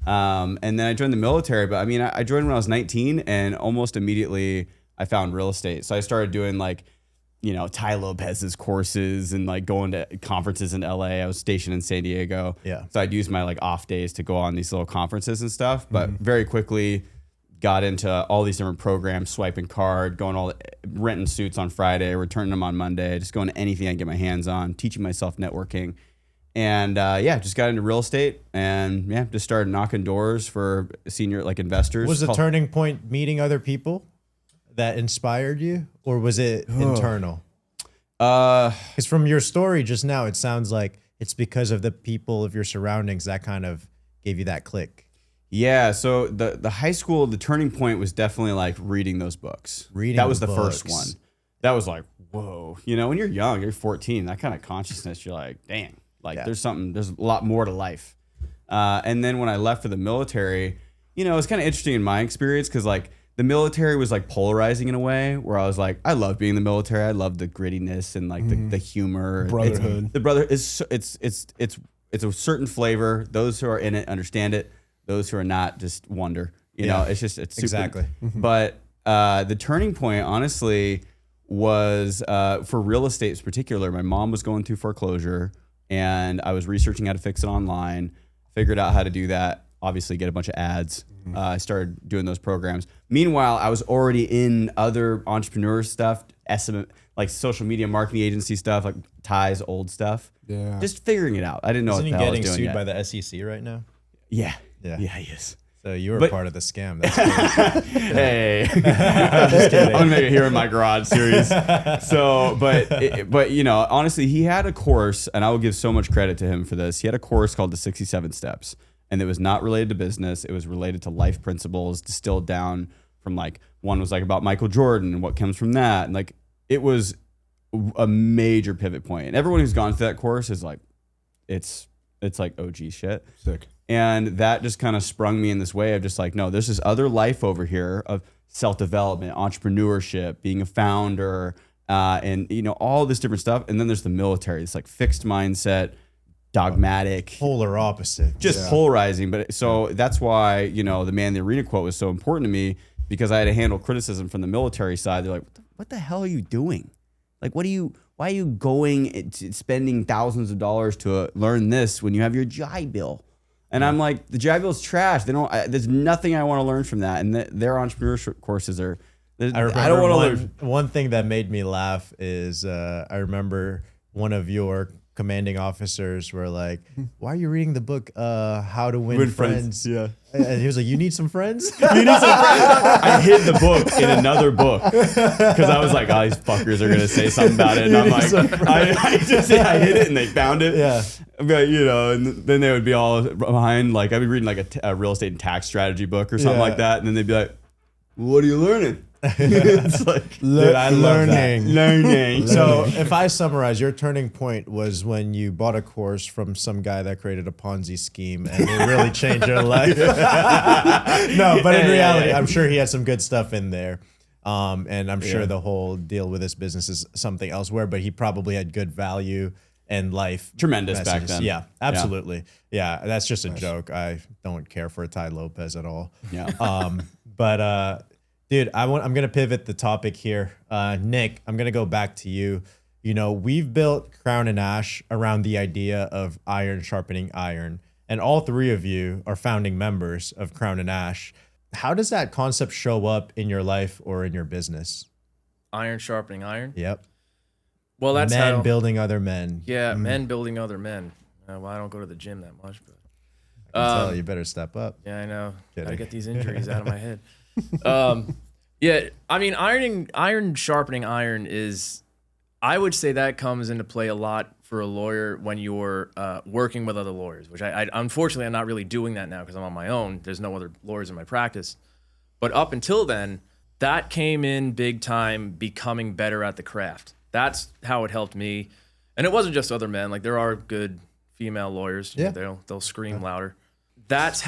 And then I joined the military. But I mean, I joined when I was 19, and almost immediately I found real estate. So I started doing like, you know, Tai Lopez's courses and like going to conferences in LA. I was stationed in San Diego. Yeah. So I'd use my like off days to go on these little conferences and stuff. But very quickly got into all these different programs, swiping card, renting suits on Friday, returning them on Monday, just going to anything I can get my hands on, teaching myself networking. And just got into real estate and just started knocking doors for senior like investors. Was the turning point meeting other people that inspired you, or was it internal? Because from your story just now, it sounds like it's because of the people of your surroundings that kind of gave you that click. Yeah, so the high school, the turning point was definitely like reading those books. That was the first one. That was like, whoa. You know, when you're young, you're 14, that kind of consciousness, you're like, dang, like there's a lot more to life. And then when I left for the military, you know, it was kind of interesting in my experience because like the military was like polarizing in a way where I was like, I love being in the military. I love the grittiness and like the humor. Brotherhood. The brother is it's a certain flavor. Those who are in it understand it. Those who are not just wonder. You know, it's super, exactly. But the turning point, honestly, was for real estate in particular. My mom was going through foreclosure, and I was researching how to fix it online. Figured out how to do that. Obviously, get a bunch of ads. I started doing those programs. Meanwhile, I was already in other entrepreneur stuff, like social media marketing agency stuff, like Ty's old stuff. Yeah, just figuring it out. I didn't know what the hell I was doing. Isn't he getting sued yet. by the SEC right now? Yeah, he is. So you were part of the scam. That's cool. Hey, I'm gonna make it here in my garage series. So, but you know, honestly, he had a course, and I will give so much credit to him for this. He had a course called the 67 Steps, and it was not related to business. It was related to life principles, distilled down from like one was like about Michael Jordan and what comes from that, and like it was a major pivot point. And everyone who's gone through that course is like, it's like OG shit. Sick. And that just kind of sprung me in this way of just like, no, there's this other life over here of self-development, entrepreneurship, being a founder, and you know, all this different stuff. And then there's the military. It's like fixed mindset, dogmatic, polar opposite, just polarizing. But so that's why, you know, the man in the arena quote was so important to me, because I had to handle criticism from the military side. They're like, what the hell are you doing? Like, why are you going spending thousands of dollars to learn this when you have your GI Bill? And I'm like, the GI Bill's trash. There's nothing I want to learn from that. And their entrepreneurship courses are. I don't want to learn. One thing that made me laugh is I remember one of your commanding officers were like, "Why are you reading the book How to Win Friends?" Yeah. And he was like, "You need some friends." You need some friends. I hid the book in another book because I was like, "Oh, these fuckers are gonna say something about it." And I'm like, I hid it, and they found it. Yeah. But, you know, and then they would be all behind. Like I'd be reading like a real estate and tax strategy book or something like that, and then they'd be like, "What are you learning?" It's like, dude, I love that. Learning. So if I summarize, your turning point was when you bought a course from some guy that created a Ponzi scheme and it really changed your life. No, but in reality, I'm sure he had some good stuff in there. And I'm sure the whole deal with this business is something elsewhere, but he probably had good value and life. Tremendous messages. back then. Yeah, absolutely. Yeah, that's just a joke. I don't care for Tai Lopez at all. Yeah. Dude, I'm gonna pivot the topic here. Nick, I'm gonna go back to you. You know, we've built Crown and Ash around the idea of iron sharpening iron, and all three of you are founding members of Crown and Ash. How does that concept show up in your life or in your business? Iron sharpening iron. Yep. Well, that's men building other men. Yeah, men building other men. Well, I don't go to the gym that much, but I can tell you better step up. yeah, I know. Kidding. Gotta get these injuries out of my head. Yeah, I mean, iron sharpening iron is, I would say that comes into play a lot for a lawyer when you're working with other lawyers, which I unfortunately I'm not really doing that now because I'm on my own. There's no other lawyers in my practice. But up until then, that came in big time, becoming better at the craft. That's how it helped me. And it wasn't just other men. Like, there are good female lawyers. You know, they'll scream louder. That's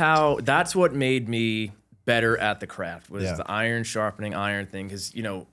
what made me better at the craft, was the iron sharpening iron thing. Because, you know,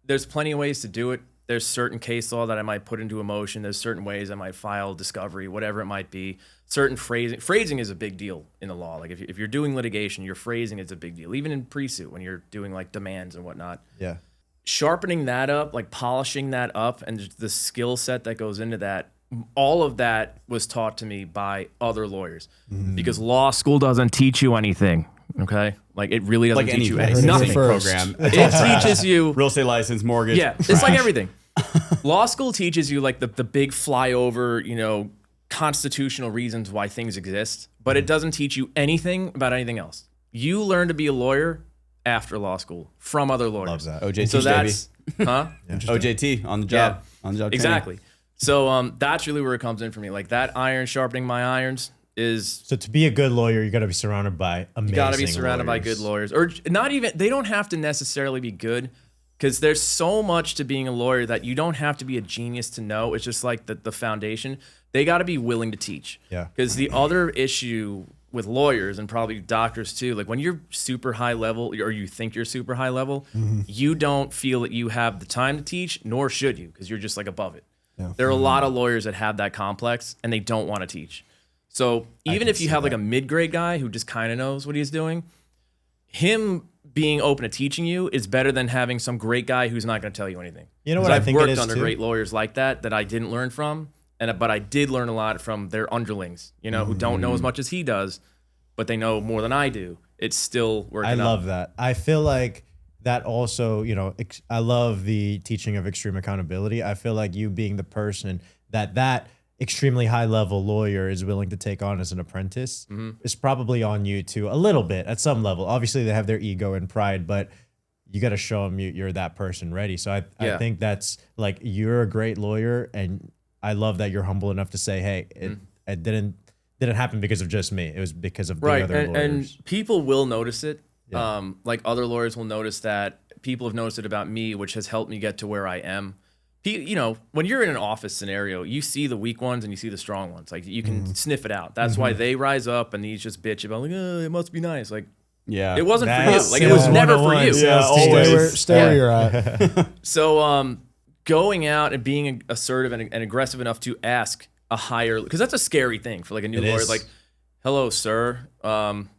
there's plenty of ways to do it. There's certain case law that I might put into a motion. There's certain ways I might file discovery, whatever it might be. Certain phrasing. Phrasing is a big deal in the law. Like, if you're doing litigation, your phrasing is a big deal. Even in pre-suit, when you're doing like demands and whatnot. Yeah. Sharpening that up, like polishing that up, and just the skill set that goes into that, all of that was taught to me by other lawyers. Because law school doesn't teach you anything. Okay, like it really doesn't teach you anything. Nothing program. It teaches you real estate license, mortgage. Yeah, it's like everything. Law school teaches you like the big flyover, you know, constitutional reasons why things exist, but it doesn't teach you anything about anything else. You learn to be a lawyer after law school from other lawyers. Love that. OJT, so that's OJT on the job. Yeah, on the job. Exactly. So that's really where it comes in for me. Like that iron sharpening my irons is. So to be a good lawyer, you got to be surrounded by amazing. You got to be surrounded by good lawyers, or not even. They don't have to necessarily be good, because there's so much to being a lawyer that you don't have to be a genius to know. It's just like the foundation. They got to be willing to teach. Yeah. Because the other issue with lawyers, and probably doctors too, like when you're super high level, or you think you're super high level, you don't feel that you have the time to teach, nor should you, because you're just like above it. Yeah. There are a lot of lawyers that have that complex and they don't want to teach. So even if you have like a mid-grade guy who just kind of knows what he's doing, him being open to teaching you is better than having some great guy who's not going to tell you anything. You know what I think it is I've worked under too? great lawyers like that I didn't learn from, but I did learn a lot from their underlings, you know, who don't know as much as he does, but they know more than I do. It's still working out. I love that. I feel like that also, you know, I love the teaching of extreme accountability. I feel like you being the person that extremely high level lawyer is willing to take on as an apprentice is probably on you too, a little bit at some level. Obviously they have their ego and pride, but you got to show them you're that person ready. So I think that's like, you're a great lawyer, and I love that you're humble enough to say, hey, it didn't happen because of just me. It was because of the other lawyers. And people will notice it. Yeah. Like other lawyers will notice that. People have noticed it about me, which has helped me get to where I am. You know, when you're in an office scenario, you see the weak ones and you see the strong ones. Like, you can sniff it out. That's why they rise up and these just bitch about, like, oh, it must be nice. Like, yeah, it wasn't for you. Like, it was never for you. Yeah, always stay where you're at. So, going out and being assertive and aggressive enough to ask a higher, because that's a scary thing for like a new lawyer. Like, hello, sir. I'm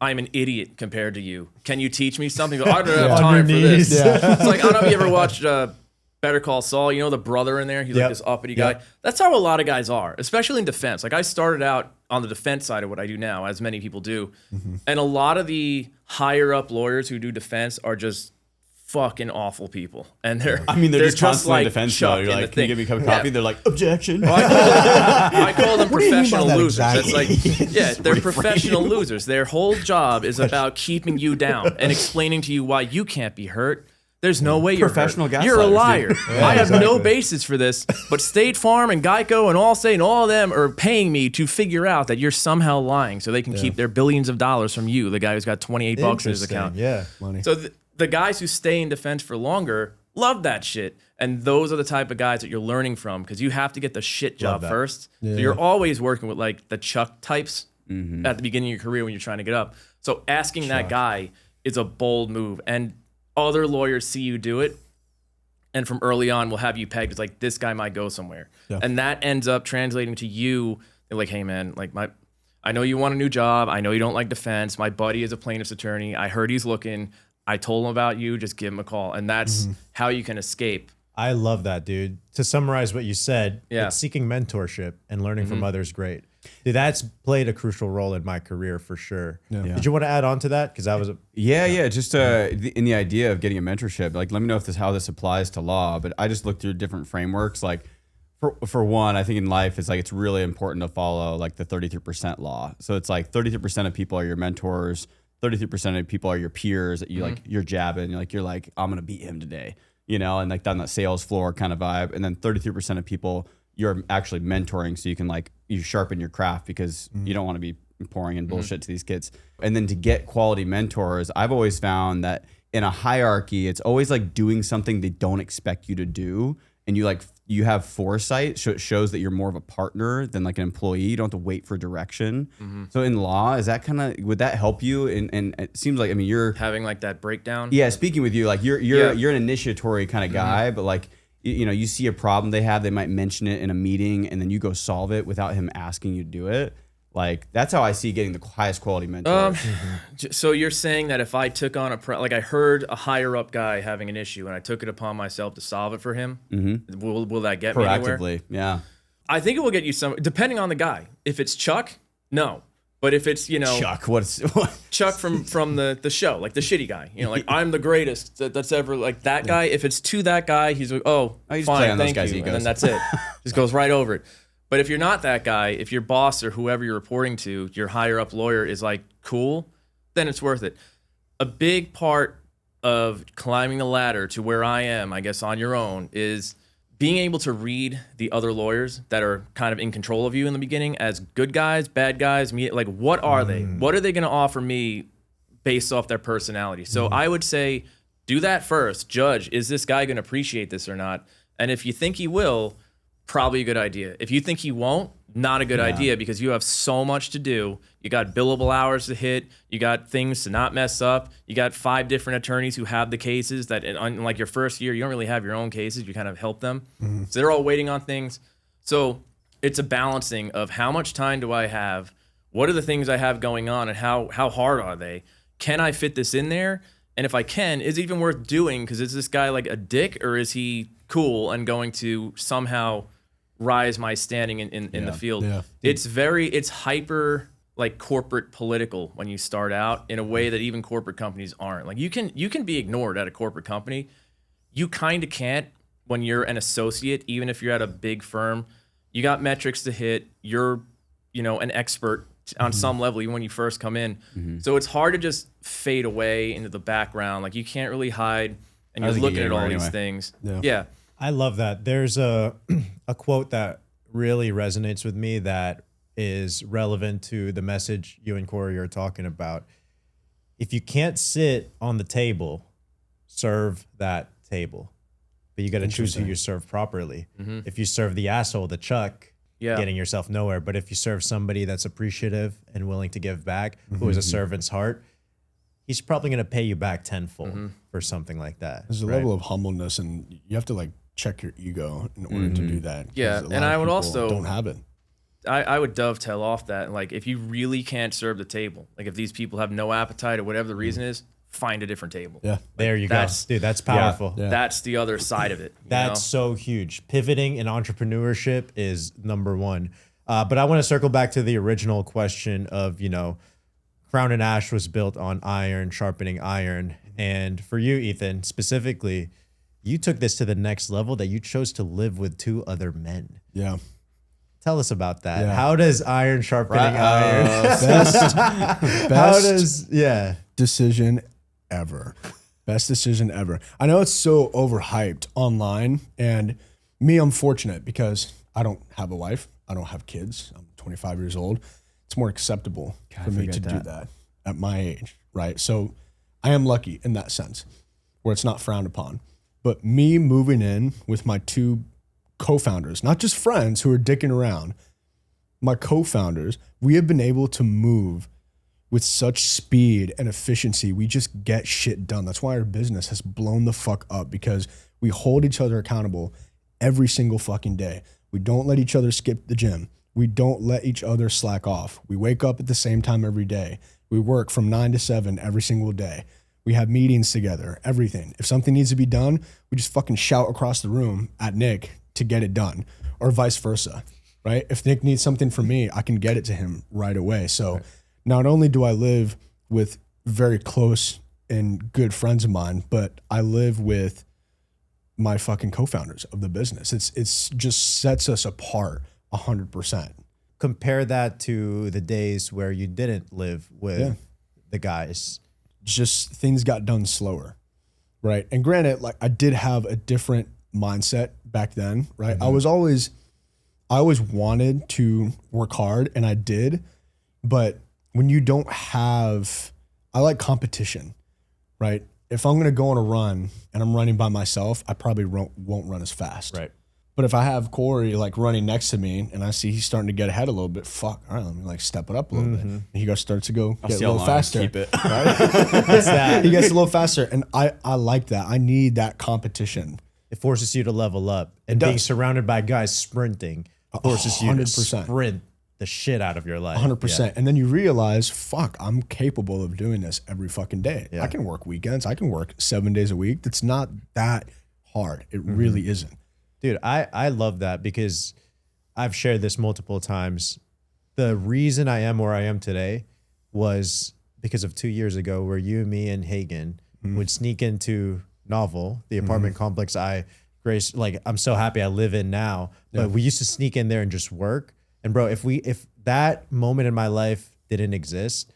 an idiot compared to you. Can you teach me something? I don't have time for this. Yeah. It's like, I don't know if you ever watched Better Call Saul. You know the brother in there? He's like this uppity guy. That's how a lot of guys are, especially in defense. Like, I started out on the defense side of what I do now, as many people do. And a lot of the higher up lawyers who do defense are just fucking awful people. And they're just constantly like defense show. You're like, can you give me a cup of coffee? They're like, objection. Well, I call them professional losers. Exactly? It's like, they're professional losers. Their whole job is about keeping you down and explaining to you why you can't be hurt. There's no way you're professional hurt. You're a liar. Yeah, I have no basis for this, but State Farm and Geico and Allstate and all of them are paying me to figure out that you're somehow lying so they can keep their billions of dollars from you, the guy who's got $28 in his account. Yeah, money. So the guys who stay in defense for longer love that shit. And those are the type of guys that you're learning from, because you have to get the shit job first. Yeah. So you're always working with like the Chuck types at the beginning of your career when you're trying to get up. So asking that guy is a bold move. And other lawyers see you do it, and from early on will have you pegged. It's like, this guy might go somewhere. Yeah. And that ends up translating to you. They're like, hey man, like I know you want a new job. I know you don't like defense. My buddy is a plaintiff's attorney. I heard he's looking. I told him about you. Just give him a call. And that's how you can escape. I love that, dude. To summarize what you said, it's seeking mentorship and learning from others. Great. Dude, that's played a crucial role in my career for sure. Yeah. Did you want to add on to that? Because that was just in the idea of getting a mentorship. Like, let me know if how this applies to law. But I just looked through different frameworks. Like, for one, I think in life it's really important to follow like the 33% law. So it's like 33% of people are your mentors, 33% of people are your peers that you like you're jabbing. You're like I'm gonna beat him today, you know, and like on that sales floor kind of vibe. And then 33% of people you're actually mentoring, so you can like you sharpen your craft, because you don't want to be pouring in bullshit to these kids. And then to get quality mentors, I've always found that in a hierarchy, it's always like doing something they don't expect you to do. And you have foresight. So it shows that you're more of a partner than like an employee. You don't have to wait for direction. So in law, is that would that help you? And it seems like, I mean, you're having like that breakdown. Yeah. Speaking with you, like you're an initiatory kind of guy, but like, you know, you see a problem they have, they might mention it in a meeting and then you go solve it without him asking you to do it. Like, that's how I see getting the highest quality mentors. So you're saying that if I took on like I heard a higher up guy having an issue and I took it upon myself to solve it for him, will that get me anywhere? Proactively, yeah. I think it will get you some, depending on the guy. If it's Chuck, no. But if it's, you know, Chuck, Chuck from the show, like the shitty guy, you know, like I'm the greatest that's ever, like that guy. If it's to that guy, he's like, oh, just fine, play on those thank guys' you, egos. and then that's it. Just goes right over it. But if you're not that guy, if your boss or whoever you're reporting to, your higher up lawyer is like cool, then it's worth it. A big part of climbing the ladder to where I am, I guess on your own, is being able to read the other lawyers that are kind of in control of you in the beginning as good guys, bad guys, like what are they? What are they going to offer me based off their personality? So I would say do that first. Judge, is this guy going to appreciate this or not? And if you think he will, probably a good idea. If you think he won't, not a good idea, because you have so much to do. You got billable hours to hit. You got things to not mess up. You got 5 different attorneys who have the cases that, in like your first year, you don't really have your own cases. You kind of help them. So they're all waiting on things. So it's a balancing of how much time do I have? What are the things I have going on and how hard are they? Can I fit this in there? And if I can, is it even worth doing? Because is this guy like a dick, or is he cool and going to somehow rise my standing in the field? Yeah. It's hyper like corporate political when you start out in a way that even corporate companies aren't. Like you can be ignored at a corporate company. You kind of can't when you're an associate, even if you're at a big firm. You got metrics to hit. You're, you know, an expert on some level even when you first come in. So it's hard to just fade away into the background. Like you can't really hide, and you're looking at all these things. Yeah. I love that. There's a quote that really resonates with me that is relevant to the message you and Corey are talking about. If you can't sit on the table, serve that table. But you got to choose who you serve properly. If you serve the asshole, the Chuck, getting yourself nowhere. But if you serve somebody that's appreciative and willing to give back, who is a servant's heart, he's probably going to pay you back tenfold for something like that. There's a level of humbleness, and you have to like check your ego in order to do that. Yeah, and I would also don't have it. I would dovetail off that. Like, if you really can't serve the table, like if these people have no appetite or whatever the reason is, find a different table. Yeah, there you go, dude. That's powerful. Yeah. That's the other side of it. That's so huge. Pivoting in entrepreneurship is number one. But I want to circle back to the original question of, you know, Crown and Ash was built on iron, sharpening iron. And for you, Ethan, specifically, you took this to the next level that you chose to live with 2 other men. Yeah. Tell us about that. Yeah. How does iron sharpening iron? Best yeah. decision ever. Best decision ever. I know it's so overhyped online, and me, I'm fortunate because I don't have a wife. I don't have kids. I'm 25 years old. It's more acceptable for me to do that at my age, right? So I am lucky in that sense where it's not frowned upon. But me moving in with my 2 co-founders, not just friends who are dicking around, my co-founders, we have been able to move with such speed and efficiency. We just get shit done. That's why our business has blown the fuck up, because we hold each other accountable every single fucking day. We don't let each other skip the gym. We don't let each other slack off. We wake up at the same time every day. We work from 9 to 7 every single day. We have meetings together, everything. If something needs to be done, we just fucking shout across the room at Nick to get it done, or vice versa, right? If Nick needs something from me, I can get it to him right away. So not only do I live with very close and good friends of mine, but I live with my fucking co-founders of the business. It's just sets us apart 100%. Compare that to the days where you didn't live with the guys. Just things got done slower, right? And granted, like I did have a different mindset back then, right? I always wanted to work hard, and I did, but when you don't have, I like competition, right? if I'm going to go on a run and I'm running by myself, I probably won't run as fast. Right. But if I have Corey like running next to me and I see he's starting to get ahead a little bit, all right, let me like step it up a little bit. And he starts to go get a little faster. Keep it. He gets a little faster. And I like that. I need that competition. It forces you to level up. And being surrounded by guys sprinting forces you to 100%. sprint the shit out of your life. 100%. Yeah. And then you realize, fuck, I'm capable of doing this every fucking day. Yeah. I can work weekends. I can work 7 days a week. That's not that hard. It really isn't. Dude, I love that because I've shared this multiple times. The reason I am where I am today was because of 2 years ago where you, me, and Hagen would sneak into Novel, the apartment complex I'm so happy I live in now. But we used to sneak in there and just work. And bro, if that moment in my life didn't exist,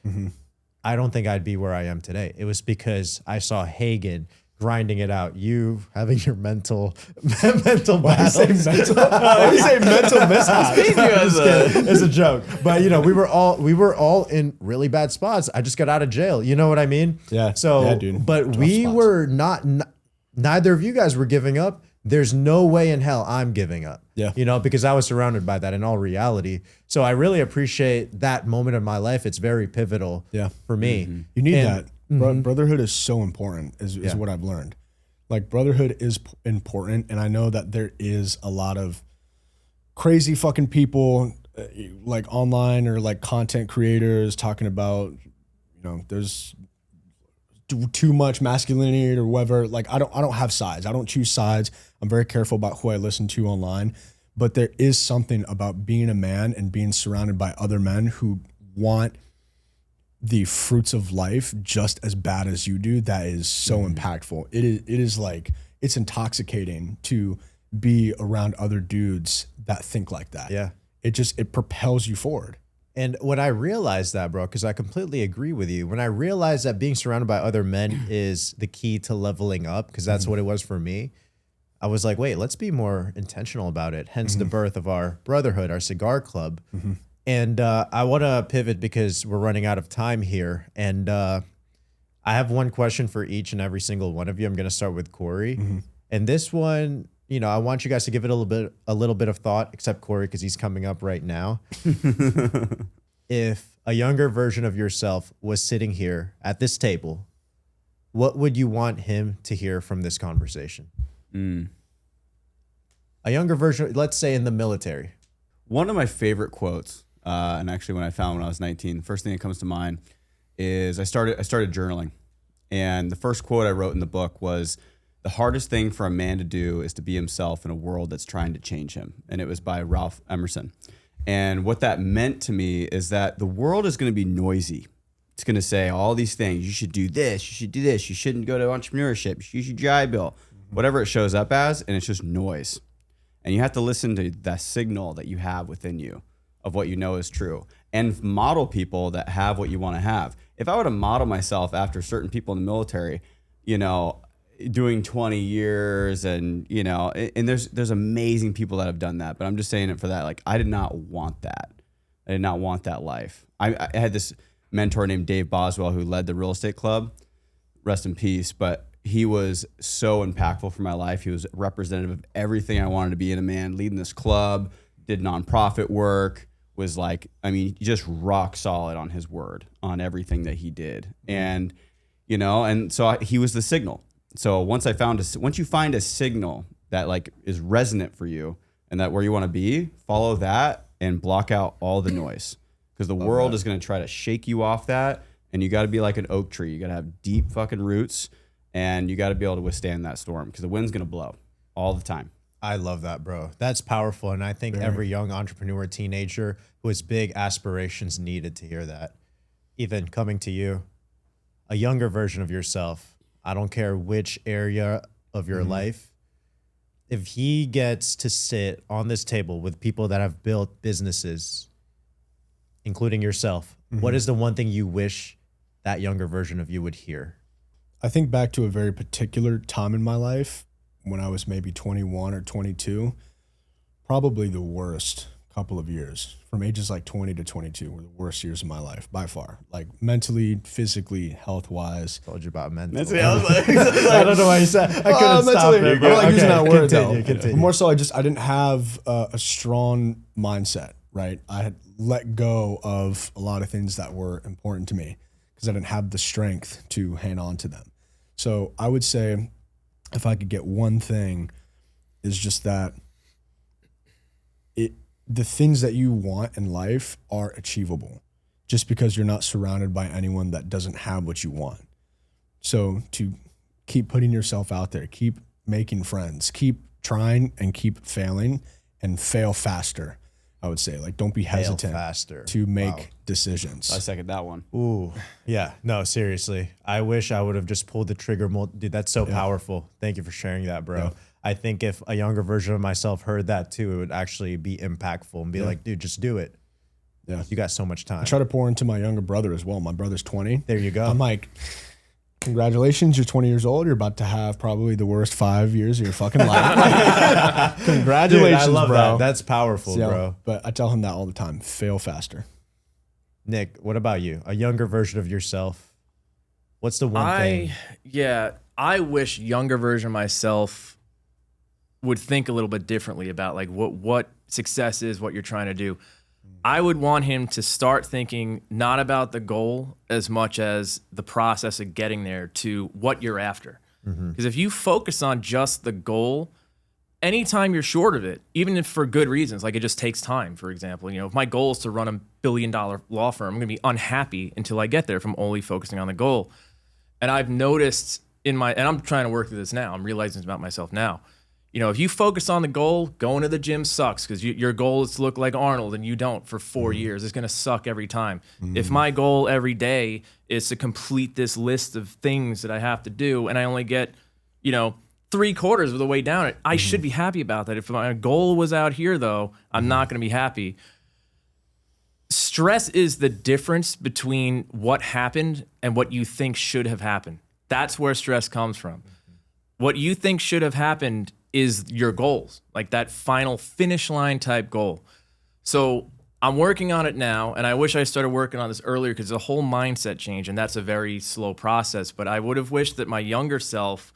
I don't think I'd be where I am today. It was because I saw Hagen grinding it out. You having your mental battles. Why do you say mental mishap? It's a joke. But we were all in really bad spots. I just got out of jail. You know what I mean? Yeah. So, yeah, dude. but Tough we spots. were not. Neither of you guys were giving up. There's no way in hell I'm giving up. Yeah. Because I was surrounded by that in all reality. So I really appreciate that moment of my life. It's very pivotal. Yeah. For me. You need that. Brotherhood is so important, is what I've learned. Like, brotherhood is important, and I know that there is a lot of crazy fucking people, like online or like content creators talking about, there's too much masculinity or whatever. Like, I don't have sides. I don't choose sides. I'm very careful about who I listen to online. But there is something about being a man and being surrounded by other men who want the fruits of life just as bad as you do. That is so impactful. It is like, it's intoxicating to be around other dudes that think like that. Yeah. It propels you forward. And when I realized that, bro, because I completely agree with you, when I realized that being surrounded by other men is the key to leveling up, because that's what it was for me, I was like, wait, let's be more intentional about it. Hence the birth of our brotherhood, our cigar club. And I want to pivot because we're running out of time here. And I have one question for each and every single one of you. I'm going to start with Corey. And this one, I want you guys to give it a little bit of thought, except Corey, because he's coming up right now. If a younger version of yourself was sitting here at this table, what would you want him to hear from this conversation? A younger version, let's say in the military. One of my favorite quotes, and actually when I found when I was 19, the first thing that comes to mind is I started journaling. And the first quote I wrote in the book was, "The hardest thing for a man to do is to be himself in a world that's trying to change him." And it was by Ralph Emerson. And what that meant to me is that the world is going to be noisy. It's going to say all these things. You should do this. You should do this. You shouldn't go to entrepreneurship. You should GI Bill. Whatever it shows up as, and it's just noise. And you have to listen to that signal that you have within you of what you know is true, and model people that have what you want to have. If I were to model myself after certain people in the military, doing 20 years and there's amazing people that have done that, but I'm just saying it for that. Like, I did not want that. I did not want that life. I had this mentor named Dave Boswell who led the real estate club, rest in peace, but he was so impactful for my life. He was representative of everything I wanted to be in a man, leading this club, did nonprofit work, was like, just rock solid on his word, on everything that he did. And, and so he was the signal. So once you find a signal that like is resonant for you and that where you want to be, follow that and block out all the noise, because the world is going to try to shake you off that. And you got to be like an oak tree. You got to have deep fucking roots, and you got to be able to withstand that storm, because the wind's going to blow all the time. I love that, bro. That's powerful. And I think every young entrepreneur, teenager who has big aspirations needed to hear that. Ethan, coming to you, a younger version of yourself, I don't care which area of your life, if he gets to sit on this table with people that have built businesses, including yourself, what is the one thing you wish that younger version of you would hear? I think back to a very particular time in my life when I was maybe 21 or 22, probably the worst couple of years, from ages like 20 to 22, were the worst years of my life by far. Like mentally, physically, health wise. Told you about mental. I was like, I don't know why you said. I couldn't stop mentally, it. I don't like using that word Continue, though. continue. More so, I didn't have a strong mindset. Right, I had let go of a lot of things that were important to me because I didn't have the strength to hang on to them. So I would say, if I could get one thing, is just that the things that you want in life are achievable just because you're not surrounded by anyone that doesn't have what you want. So to keep putting yourself out there, keep making friends, keep trying and keep failing, and fail faster. I would say, like, don't be hesitant faster. to make decisions. I second that one. Ooh, yeah. No, seriously. I wish I would have just pulled the trigger. Dude, that's so powerful. Thank you for sharing that, bro. Yeah. I think if a younger version of myself heard that too, it would actually be impactful and be like, dude, just do it. Yeah. You got so much time. I try to pour into my younger brother as well. My brother's 20. There you go. I'm like, congratulations, you're 20 years old. You're about to have probably the worst 5 years of your fucking life. Congratulations, Dude, I love bro. that. That's powerful, So, bro. But I tell him that all the time. Fail faster. Nick, what about you? A younger version of yourself. What's the one thing? I wish younger version of myself would think a little bit differently about like what success is, what you're trying to do. I would want him to start thinking not about the goal as much as the process of getting there to what you're after. Because if you focus on just the goal, anytime you're short of it, even if for good reasons, like it just takes time, for example, if my goal is to run $1 billion law firm, I'm going to be unhappy until I get there if I'm only focusing on the goal. And I've noticed and I'm trying to work through this now. I'm realizing this about myself now. If you focus on the goal, going to the gym sucks because your goal is to look like Arnold and you don't for 4 years. It's going to suck every time. If my goal every day is to complete this list of things that I have to do and I only get, 3/4 of the way down it, I should be happy about that. If my goal was out here, though, I'm not going to be happy. Stress is the difference between what happened and what you think should have happened. That's where stress comes from. What you think should have happened is your goals, like that final finish line type goal. So I'm working on it now, and I wish I started working on this earlier because the whole mindset change, and that's a very slow process. But I would have wished that my younger self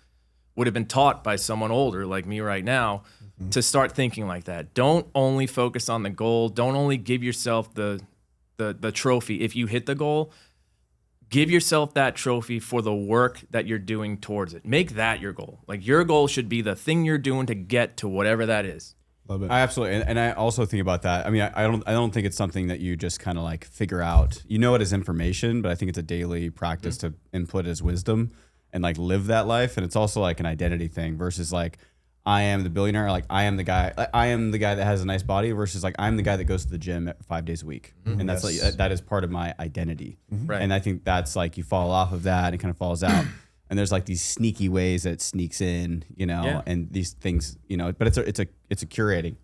would have been taught by someone older like me right now to start thinking like that. Don't only focus on the goal. Don't only give yourself the trophy if you hit the goal. Give yourself that trophy for the work that you're doing towards it. Make that your goal. Like your goal should be the thing you're doing to get to whatever that is. Love it. I absolutely, and I also think about that. I mean, I don't think it's something that you just kind of like figure out. You know it as information, but I think it's a daily practice to input as wisdom and like live that life. And it's also like an identity thing versus like I am the billionaire. Like I am the guy that has a nice body versus like I'm the guy that goes to the gym 5 days a week, and that's like that is part of my identity. Right. And I think that's like you fall off of that, and it kind of falls out. And there's like these sneaky ways that it sneaks in, and these things, but it's a curating.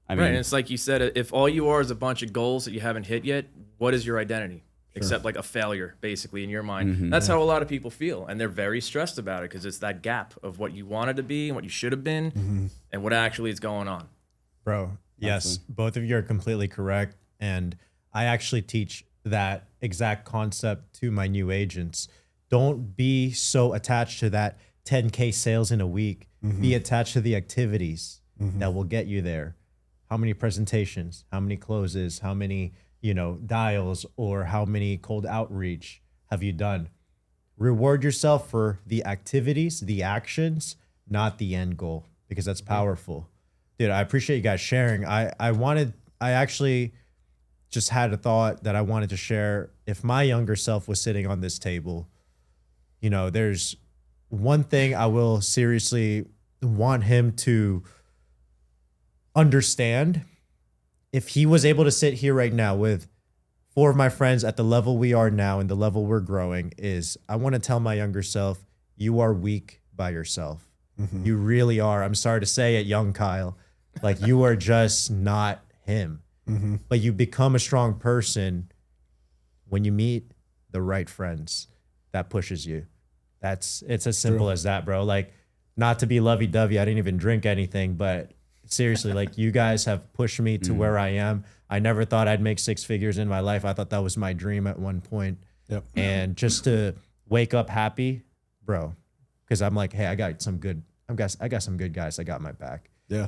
I mean, Right, and it's like you said, if all you are is a bunch of goals that you haven't hit yet, what is your identity? Except like a failure, basically, in your mind. That's how a lot of people feel, and they're very stressed about it because it's that gap of what you wanted to be and what you should have been and what actually is going on. Bro, yes, both of you are completely correct. And I actually teach that exact concept to my new agents. Don't be so attached to that 10K sales in a week. Be attached to the activities that will get you there. How many presentations, how many closes, how many, dials, or how many cold outreach have you done? Reward yourself for the activities, the actions, not the end goal, because that's powerful. Dude, I appreciate you guys sharing. I actually just had a thought that I wanted to share. If my younger self was sitting on this table, there's one thing I will seriously want him to understand. If he was able to sit here right now with 4 of my friends at the level we are now and the level we're growing, is I want to tell my younger self, you are weak by yourself. You really are. I'm sorry to say it, young Kyle. Like, you are just not him. But you become a strong person when you meet the right friends that pushes you. It's as simple as that, bro. Like, not to be lovey-dovey, I didn't even drink anything, but seriously, like you guys have pushed me to where I am. I never thought I'd make 6 figures in my life. I thought that was my dream at one point. Yep. And just to wake up happy, bro, because I'm like, hey, I got some good guys. I got my back. Yeah.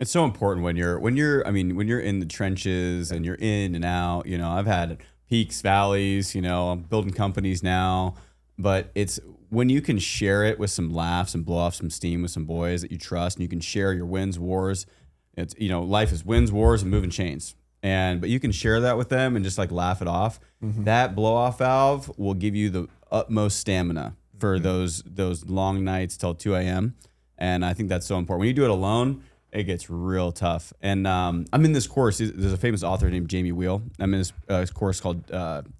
It's so important when you're in the trenches and you're in and out. You know, I've had peaks, valleys. You know, I'm building companies now, but it's when you can share it with some laughs and blow off some steam with some boys that you trust, and you can share your wins, wars. It's, you know, life is wins, wars, and moving chains. But you can share that with them and just like laugh it off. That blow off valve will give you the utmost stamina for those long nights till 2 a.m. And I think that's so important. When you do it alone, it gets real tough. And I'm in this course. There's a famous author named Jamie Wheel. I'm in this course called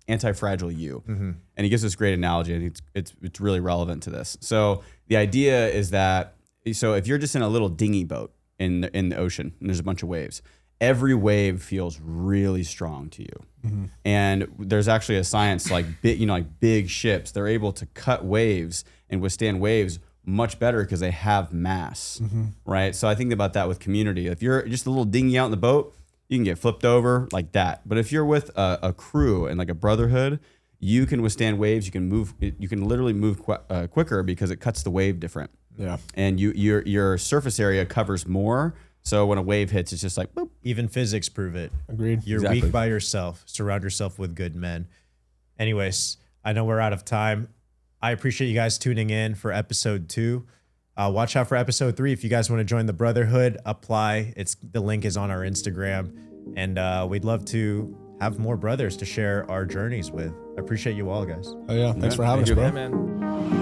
Anti-Fragile You. And he gives this great analogy. I think it's really relevant to this. So the idea is that, so if you're just in a little dinghy boat in the ocean and there's a bunch of waves, every wave feels really strong to you. And there's actually a science like big ships, they're able to cut waves and withstand waves much better because they have mass, right? So I think about that with community. If you're just a little dinghy out in the boat, you can get flipped over like that. But if you're with a crew and like a brotherhood, you can withstand waves. You can literally move quicker because it cuts the wave different. Yeah. And your surface area covers more. So when a wave hits, it's just like, boop. Even physics prove it. Agreed. You're Exactly. weak by yourself. Surround yourself with good men. Anyways, I know we're out of time. I appreciate you guys tuning in for episode 2. Watch out for episode 3. If you guys want to join the Brotherhood, apply. The link is on our Instagram. And we'd love to have more brothers to share our journeys with. I appreciate you all, guys. Oh yeah. Thanks for having us, Thank you. bro. Yeah, man.